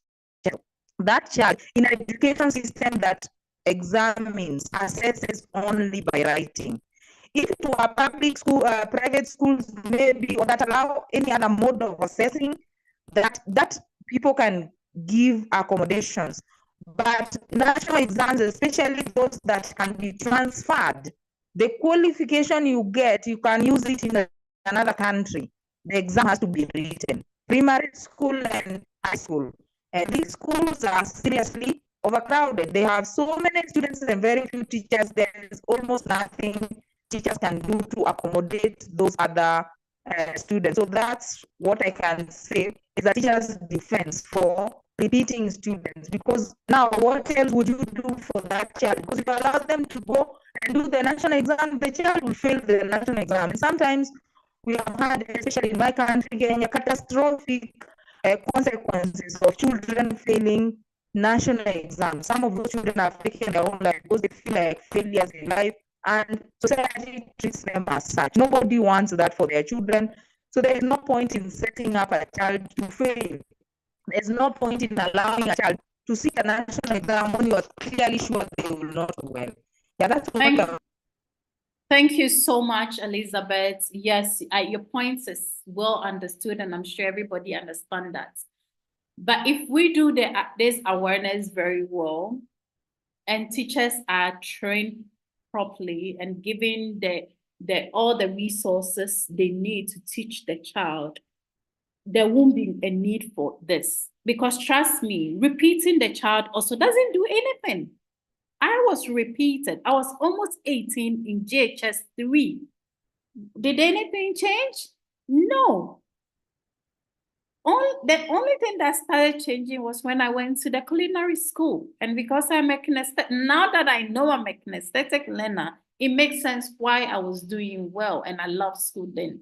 child in an education system that examines, assesses only by writing. If it were public school, private schools, maybe, or that allow any other mode of assessing, that people can give accommodations. But national exams, especially those that can be transferred, the qualification you get, you can use it in another country. The exam has to be written. Primary school and high school. And these schools are seriously overcrowded. They have so many students and very few teachers. There is almost nothing teachers can do to accommodate those other students. So that's what I can say is a teacher's defense for repeating students. Because now, what else would you do for that child? Because if you allow them to go and do the national exam, the child will fail the national exam. And sometimes we have had, especially in my country, Kenya, catastrophic consequences of children failing national exams. Some of those children have taken their own life because they feel like failures in life, and society treats them as such. Nobody wants that for their children. So there is no point in setting up a child to fail. There's no point in allowing a child to sit a national exam when you are clearly sure they will not do well. Yeah, that's what Thank you so much, Elizabeth. Yes, your points is well understood, and I'm sure everybody understands that. But if we do this awareness very well, and teachers are trained properly and given all the resources they need to teach the child, there won't be a need for this. Because trust me, repeating the child also doesn't do anything. I was repeated. I was almost 18 in JHS 3. Did anything change? No. The only thing that started changing was when I went to the culinary school. And because I'm a kinesthetic, now that I know I'm a kinesthetic learner, it makes sense why I was doing well and I love school then.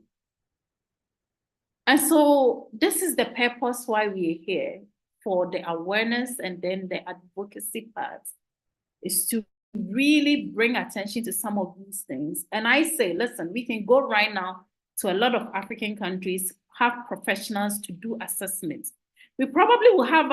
And so this is the purpose why we're here, for the awareness and then the advocacy part, is to really bring attention to some of these things. And I say, listen, we can go right now to a lot of African countries, have professionals to do assessments. We probably will have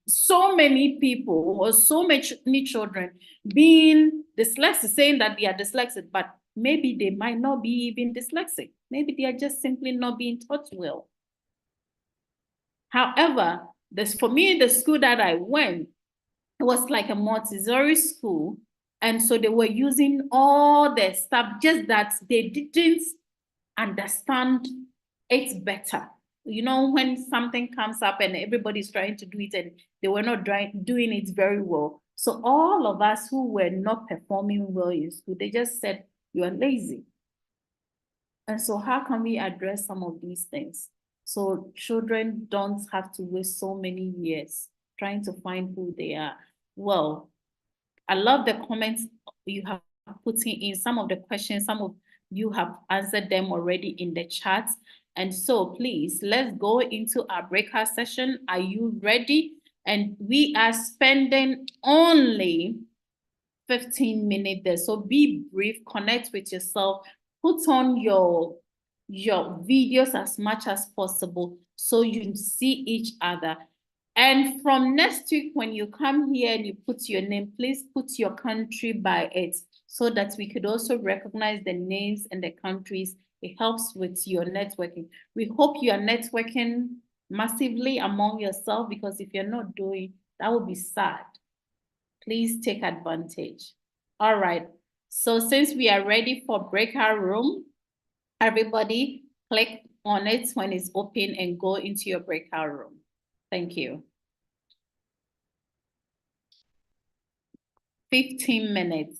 so many people or so many children being dyslexic, saying that they are dyslexic, but maybe they might not be even dyslexic. Maybe they are just simply not being taught well. However, for me, the school that I went, it was like a Montessori school. And so they were using all the stuff, just that they didn't understand it better. You know, when something comes up and everybody's trying to do it and they were not doing it very well. So all of us who were not performing well in school, they just said, you are lazy. And so how can we address some of these things? So children don't have to waste so many years trying to find who they are. Well, I love the comments you have put in some of the questions. Some of you have answered them already in the chat. And so please, let's go into our breakout session. Are you ready? And we are spending only 15 minutes there. So be brief, connect with yourself, put on your videos as much as possible so you see each other. And from next week, when you come here and you put your name, please put your country by it so that we could also recognize the names and the countries. It helps with your networking. We hope you are networking massively among yourself, because if you're not doing, that would be sad. Please take advantage. All right. So since we are ready for breakout room, everybody click on it when it's open and go into your breakout room. Thank you. 15 minutes.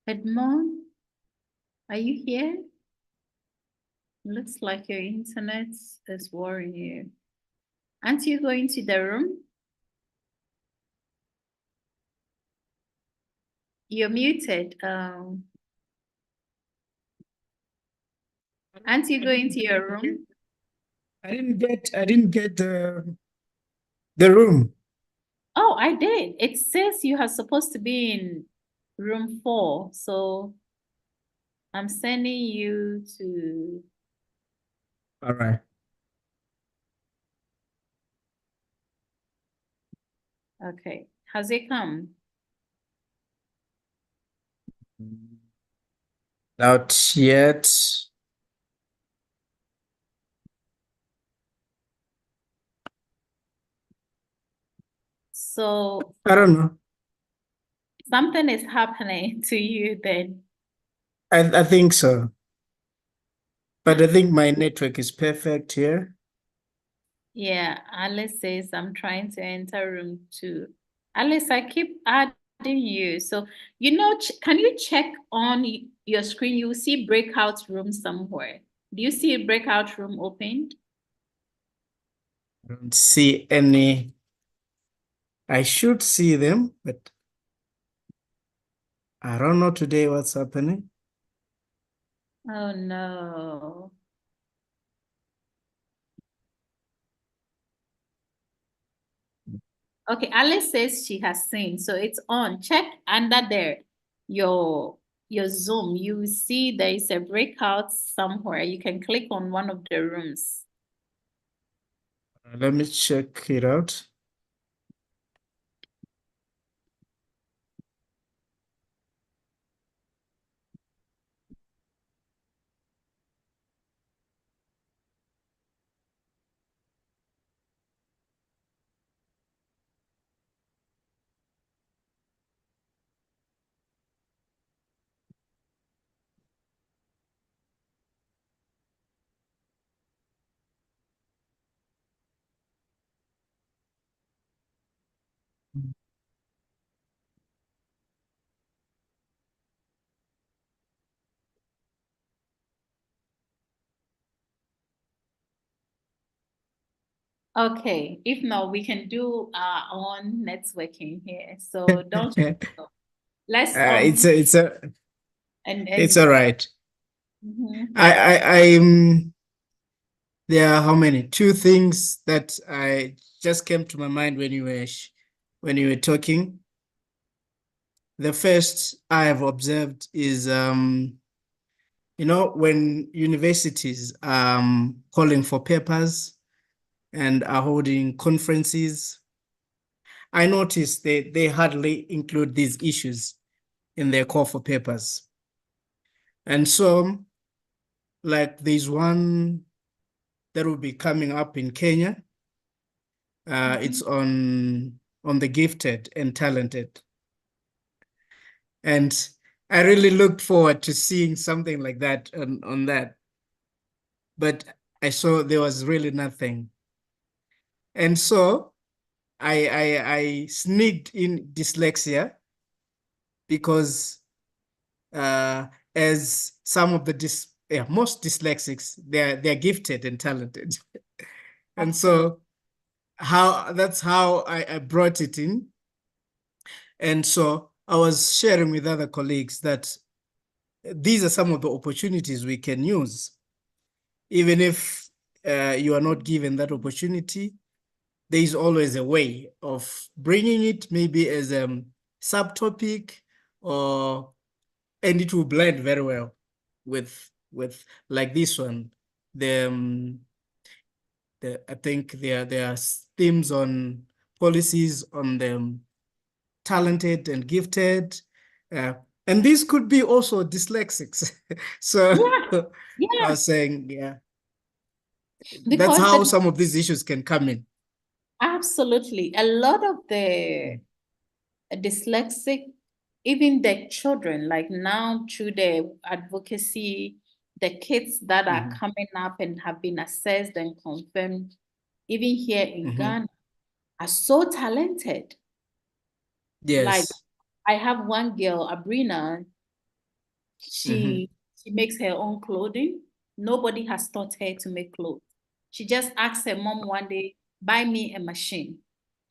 Edmond, are you here? Looks like your internet is worrying you. Aren't you going to the room? You're muted. Aren't you going to your room? I didn't get the room. Oh, I did. It says you are supposed to be in room 4. So I'm sending you to. All right. Okay. Has it come? Not yet. So I don't know. something is happening to you then. I think so. But I think my network is perfect here. Yeah, Alice says I'm trying to enter room 2. Alice, I keep adding you. So, can you check on your screen? You will see breakout room somewhere. Do you see a breakout room opened? I don't see any. I should see them, but I don't know today what's happening. Oh no. Okay, Alice says she has seen. So it's on. Check under there. Your Zoom. You will see there is a breakout somewhere. You can click on one of the rooms. Let me check it out. Okay, if not, we can do our own networking here. So don't let's and it's all right. Mhm. I'm there are how many? Two things that I just came to my mind when you were talking. The first I have observed is when universities calling for papers and are holding conferences, I noticed they hardly include these issues in their call for papers. And so, like there's one that will be coming up in Kenya. It's on the gifted and talented. And I really looked forward to seeing something like that on that. But I saw there was really nothing. And so I sneaked in dyslexia because as some of the most dyslexics, they're gifted and talented. And so that's how I brought it in. And so I was sharing with other colleagues that these are some of the opportunities we can use. Even if you are not given that opportunity, there is always a way of bringing it maybe as a subtopic, and it will blend very well with like this one. I think there are themes on policies on the talented and gifted, and these could be also dyslexics. So Yeah, I yeah. was saying, yeah, that's Because how some of these issues can come in. absolutely a lot of the dyslexic, even the children, like now through the advocacy, the kids that are coming up and have been assessed and confirmed, even here in Ghana, are so talented. Like Yes. I have one girl, Abrina, she makes her own clothing. Nobody has taught her to make clothes. She just asked her mom one day, buy me a machine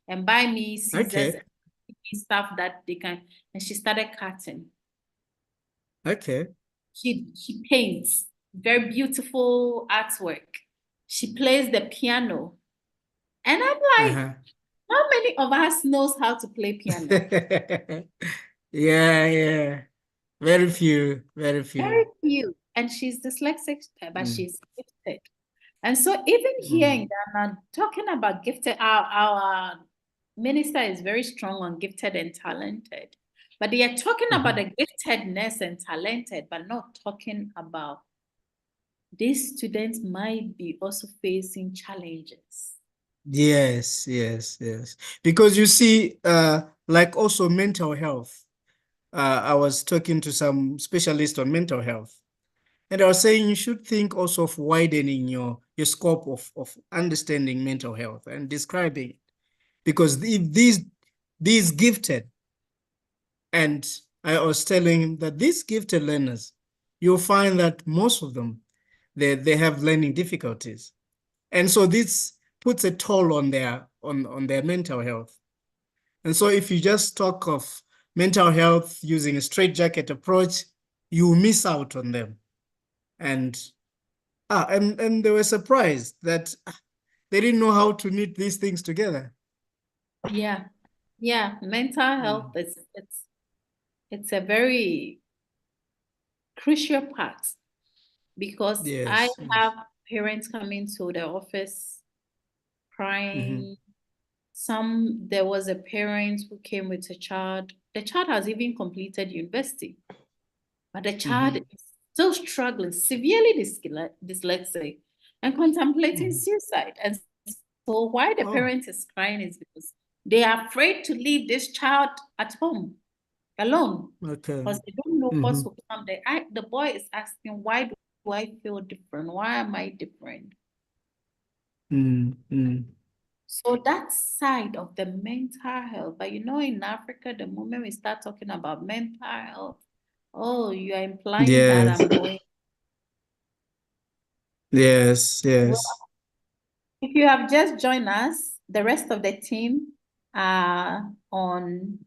and buy me scissors, Okay. stuff that they can, and she started cutting. Okay. She paints very beautiful artwork. She plays the piano. And I'm like, Uh-huh. how many of us knows how to play piano? Yeah. Very few, very few. Very few. And she's dyslexic, but Mm. she's gifted. And so even here in Mm. Ghana, talking about gifted, our minister is very strong on gifted and talented. But they are talking about the giftedness and talented, but not talking about these students might be also facing challenges. Yes. Because you see, like also mental health. I was talking to some specialist on mental health, and I was saying you should think also of widening your scope of understanding mental health and describing it. Because if these gifted, and I was telling him that these gifted learners, you'll find that most of them, they have learning difficulties. And so this puts a toll on their mental health. And so if you just talk of mental health using a straitjacket approach, you miss out on them. And they were surprised that they didn't know how to knit these things together. Yeah. Mental health is it's a very crucial part because I Yes. have parents coming to the office crying. There was a parent who came with a child. The child has even completed university, but the child is still struggling, severely dyslexic, and contemplating suicide. And so why the parent is crying is because they are afraid to leave this child at home alone. Okay. Because they don't know what will come. The boy is asking, why do I feel different? Why am I different? So that side of the mental health, but in Africa, the moment we start talking about mental health, oh, you are implying that Yes. I'm going. Yes. Well, if you have just joined us, the rest of the team are on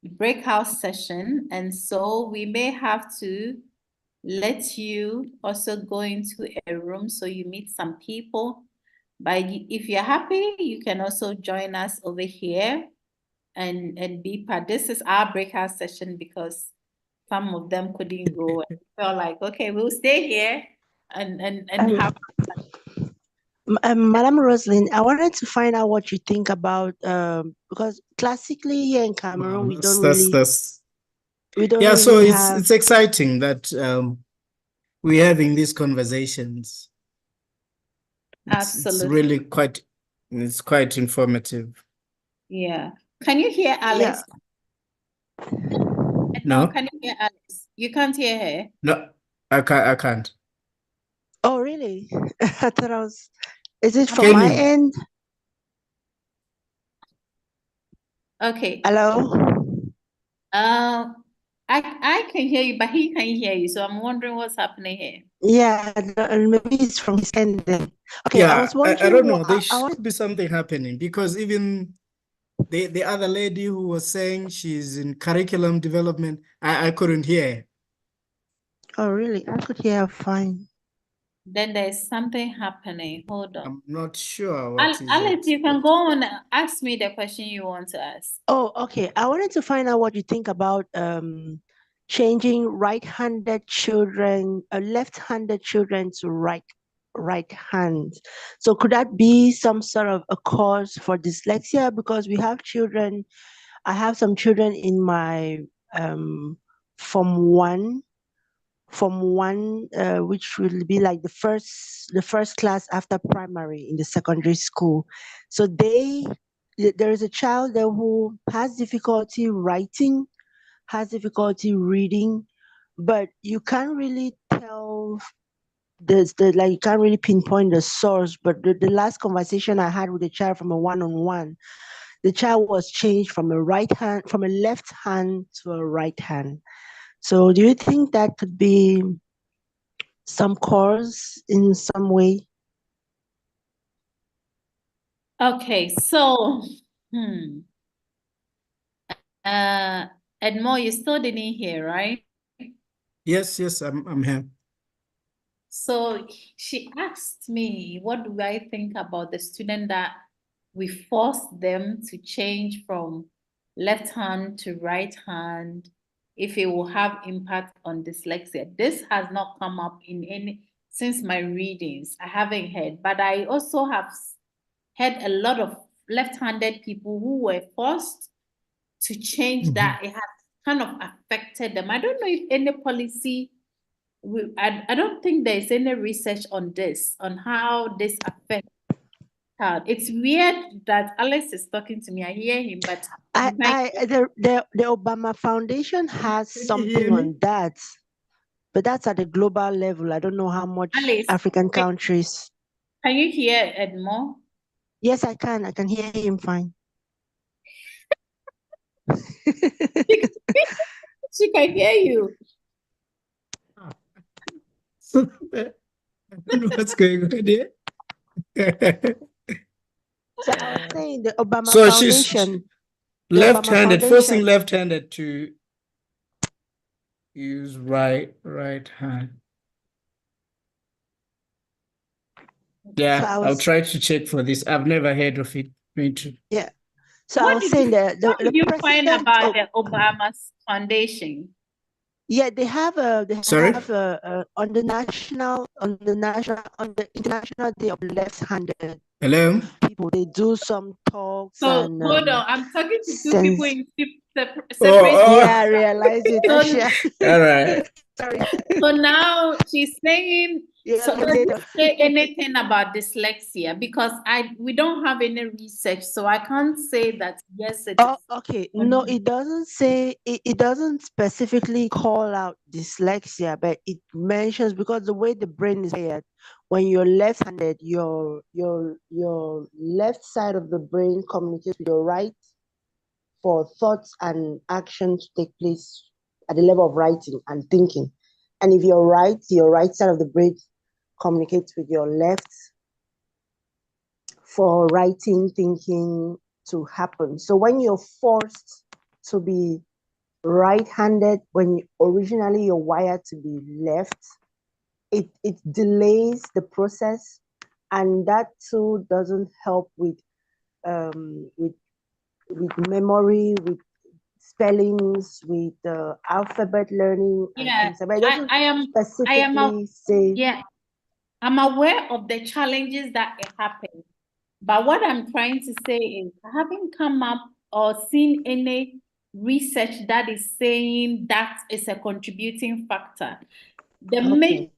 breakout session, and so we may have to let you also go into a room so you meet some people. But if you're happy, you can also join us over here and be part. This is our breakout session because some of them couldn't go and felt like, okay, we'll stay here and have. Madam Roslyn, I wanted to find out what you think about because classically here in Cameroon Wow, we don't that's so really it's have. exciting that we're having these conversations. It's Absolutely. really quite informative. Yeah. Can you hear Alice? No, Can you hear Alice? You can't hear her. no, I can't. Oh really? I thought I was. Is it from Can my you? end? Okay. Hello. I can hear you, but he can't hear you. So I'm wondering what's happening here. Yeah, maybe it's from his end then. Okay, I Yeah, was I wondering don't know. what There I should be something happening because even the other lady who was saying she's in curriculum development, I couldn't hear her. Oh really? I could hear fine. Then there's something happening. Hold on. I'm not sure what is Alice, it. you can go on and ask me the question you want to ask. Oh, okay. I wanted to find out what you think about changing right-handed children, left-handed children to right hand. So could that be some sort of a cause for dyslexia? Because we have children, I have some children in my Form 1, which will be like the first class after primary in the secondary school. So there is a child there who has difficulty writing, has difficulty reading, but you can't really tell like you can't really pinpoint the source. But the last conversation I had with the child from a one-on-one, the child was changed from a left hand to a right hand. So do you think that could be some cause in some way? Okay, so Edmore, you still didn't hear, right? Yes, I'm here. So she asked me, what do I think about the student that we forced them to change from left hand to right hand, if it will have impact on dyslexia? This has not come up in any, since my readings. I haven't heard, but I also have heard a lot of left-handed people who were forced to change that. It has kind of affected them. I don't know if any policy, I don't think there's any research on this, on how this affects child. It's weird that Alex is talking to me. I hear him, but The Obama Foundation has Can you something hear me? on that, but that's at the global level. I don't know how much Alice, African countries. can you hear Edmore? Yes, I can. I can hear him fine. She can hear you. So, I don't know what's going on here. So I was saying the Obama So she's Foundation. left-handed, forcing Foundation. left-handed to use right hand. Yeah, So I'll try to check for this. I've never heard of it. Me too. Yeah. So I was saying that What did you find president about of- the Obama's foundation? Yeah, they have Sorry? on the International Day of Left-Handed Hello? people. They do some talks So and hold on, I'm talking to two people in separate. Oh. yeah, I realize it. So- Tasha. All right. Sorry. So now she's saying, Yeah, so yeah, does yeah. it say anything about dyslexia? Because we don't have any research, so I can't say that yes, it Oh, is. okay. No, it doesn't say it doesn't specifically call out dyslexia, but it mentions, because the way the brain is wired, when you're left-handed, your left side of the brain communicates with your right for thoughts and actions to take place at the level of writing and thinking. And if you're right, your right side of the brain communicates with your left for writing, thinking to happen. So when you're forced to be right-handed, when originally you're wired to be left, it delays the process, and that too doesn't help with memory, with spellings, with alphabet learning. Yeah, and things. But it doesn't I am specifically say. Yeah, I'm aware of the challenges that happen. But what I'm trying to say is, I haven't come up or seen any research that is saying that is a contributing factor. The major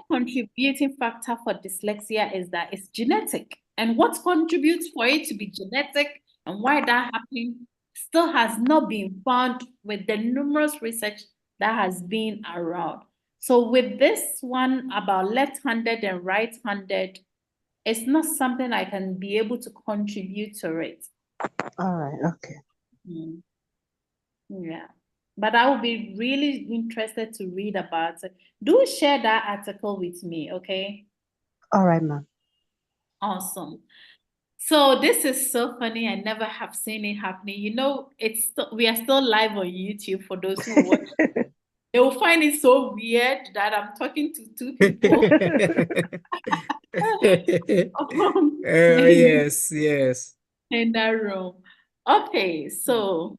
contributing factor for dyslexia is that it's genetic. And what contributes for it to be genetic and why that happens still has not been found with the numerous research that has been around. So with this one about left-handed and right-handed, it's not something I can be able to contribute to it. All right, okay. Yeah. But I will be really interested to read about it. Do share that article with me, okay? All right, ma'am. Awesome. So this is so funny. I never have seen it happening. You know, we are still live on YouTube for those who watch. They will find it so weird that I'm talking to two people. Yes. In that room. Okay, so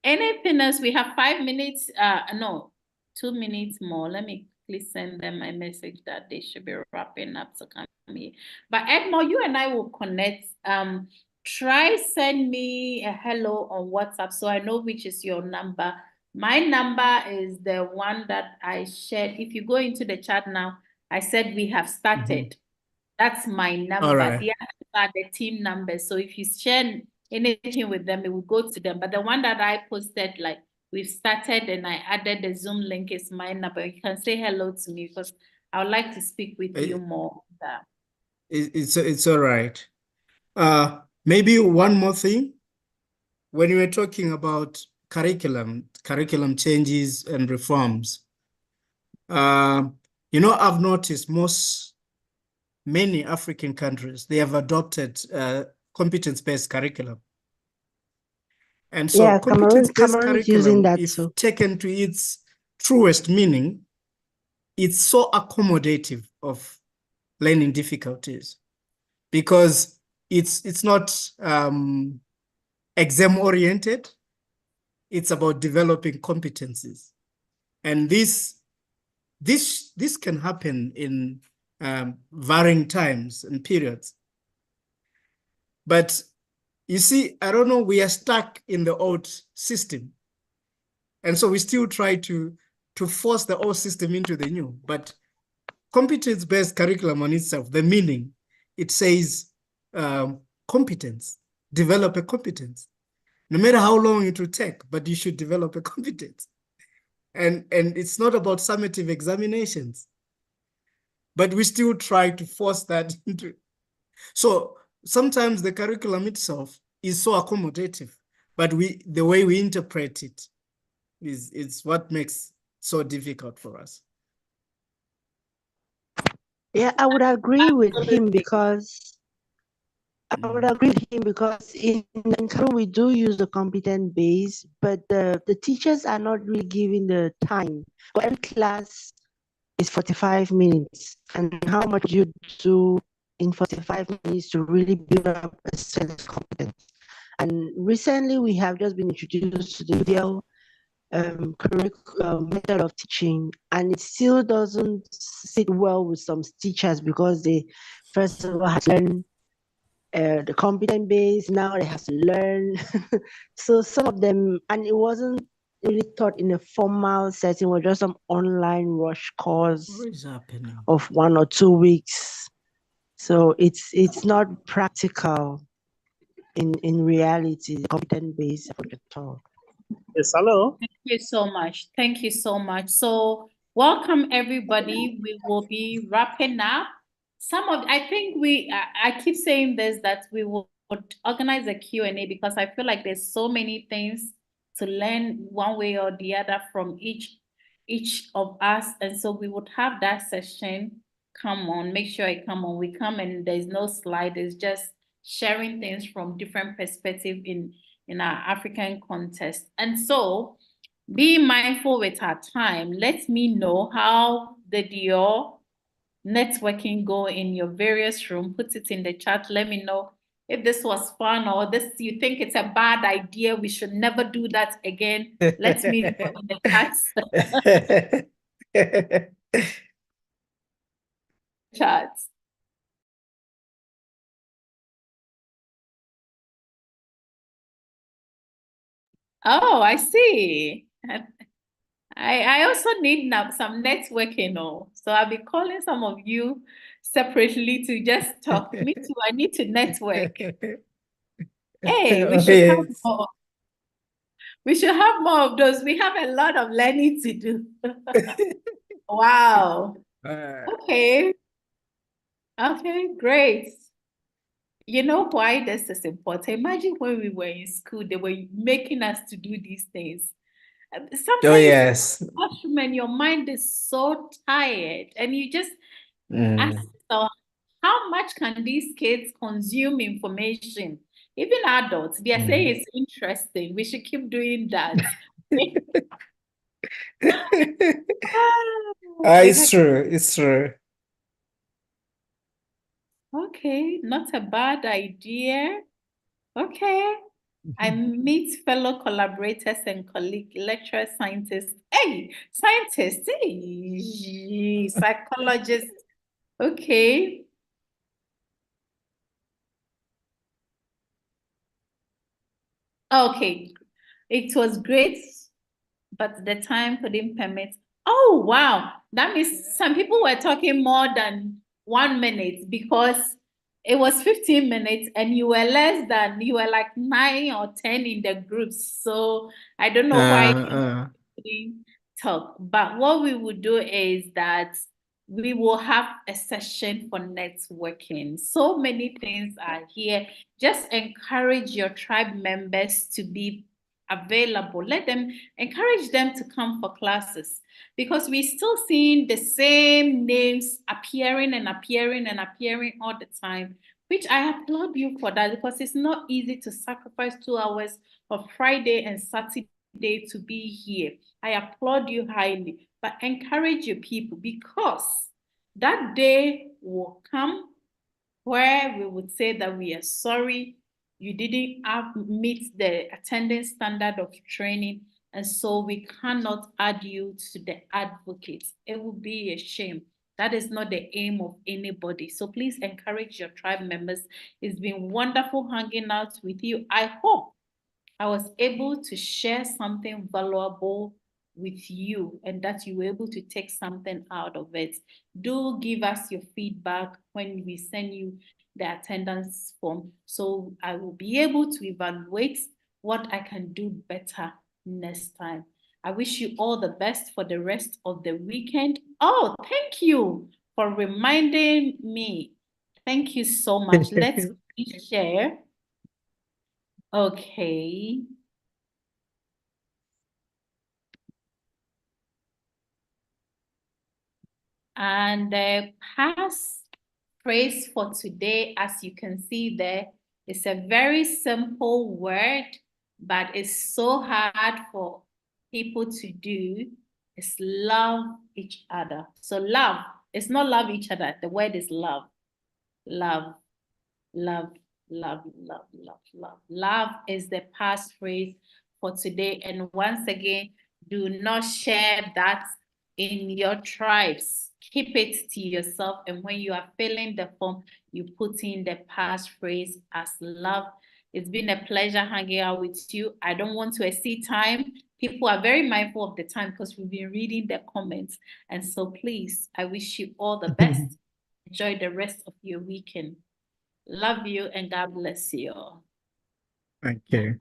anything else? We have 5 minutes. No, 2 minutes more. Let me please send them a message that they should be wrapping up to come here. But Edmore, you and I will connect. Try send me a hello on WhatsApp so I know which is your number. My number is the one that I shared. If you go into the chat now, I said we have started. That's my number. All right. The others are the team numbers. So if you share anything with them, it will go to them. But the one that I posted, like we've started and I added the Zoom link, is my number. You can say hello to me because I would like to speak with you more. It's all right. Maybe one more thing. When you were talking about curriculum changes and reforms, I've noticed many African countries, they have adopted competence-based curriculum. And so Yeah, competence-based Cameroon is using curriculum, that if too. taken to its truest meaning, it's so accommodative of learning difficulties because it's not exam-oriented. It's about developing competencies. And this can happen in varying times and periods. But you see, I don't know, we are stuck in the old system. And so we still try to force the old system into the new. But competence-based curriculum on itself, the meaning, it says competence, develop a competence. No matter how long it will take, but you should develop a competence. And it's not about summative examinations, but we still try to force that into. So sometimes the curriculum itself is so accommodative, but the way we interpret it is what makes it so difficult for us. Yeah, I would agree with him Absolutely. because in Cameroon we do use the competent base, but the teachers are not really giving the time. For every class is 45 minutes, and how much you do in 45 minutes to really build up a set of competence. And recently we have just been introduced to the UDL method of teaching, and it still doesn't sit well with some teachers because they first of all have to learn the competent base. Now they have to learn. So some of them, and it wasn't really taught in a formal setting, or just some online rush course What is happening? of 1 or 2 weeks. So it's not practical in reality, the competent base at all. Yes, hello. Thank you so much. Thank you so much. So welcome everybody. We will be wrapping up. I think I keep saying this, that we would organize a Q&A because I feel like there's so many things to learn one way or the other from each of us. And so we would have that session. Come on, make sure I come on. We come and there's no slide. It's just sharing things from different perspectives in our African context. And so be mindful with our time. Let me know, how did your networking go in your various rooms? Put it in the chat. Let me know if this was fun or you think it's a bad idea. We should never do that again. Let me know in the chats. Oh, I see. I also need some networking, so I'll be calling some of you separately to just talk. Me too, I need to network. Hey, we should have more. We should have more of those. We have a lot of learning to do. Wow. Okay. Okay, great. You know why this is important? Imagine when we were in school, they were making us to do these things. Sometimes Oh, yes. and your mind is so tired, and you just ask Mm. yourself, how much can these kids consume information? Even adults, they are saying it's interesting. We should keep doing that. It's true. It's true. Okay, not a bad idea. Okay. I meet fellow collaborators and colleague lecturers, scientists. Hey, scientists, hey, psychologists. Okay. Okay. It was great, but the time couldn't permit. Oh, wow. That means some people were talking more than 1 minute because it was 15 minutes and you were like 9 or 10 in the groups. So I don't know why you didn't talk. But what we would do is that we will have a session for networking. So many things are here. Just encourage your tribe members to be available. Encourage them to come for classes, because we're still seeing the same names appearing and appearing and appearing all the time, which I applaud you for that, because it's not easy to sacrifice 2 hours for Friday and Saturday to be here. I applaud you highly, but encourage your people, because that day will come where we would say that we are sorry, you didn't meet the attendance standard of training, and so we cannot add you to the advocates. It would be a shame. That is not the aim of anybody. So please encourage your tribe members. It's been wonderful hanging out with you. I hope I was able to share something valuable with you and that you were able to take something out of it. Do give us your feedback when we send you the attendance form, so I will be able to evaluate what I can do better next time. I wish you all the best for the rest of the weekend. Oh, thank you for reminding me. Thank you so much. Let's share. Okay. And the passphrase for today, as you can see there, is a very simple word, but it's so hard for people to do. It's love each other. So love, it's not love each other. The word is love. Love, love, love, love, love, love. Love is the passphrase for today. And once again, do not share that in your tribes. Keep it to yourself. And when you are filling the form, you put in the passphrase as love. It's been a pleasure hanging out with you. I don't want to exceed time. People are very mindful of the time because we've been reading the comments. And so please, I wish you all the best. Enjoy the rest of your weekend. Love you and God bless you. Thank you.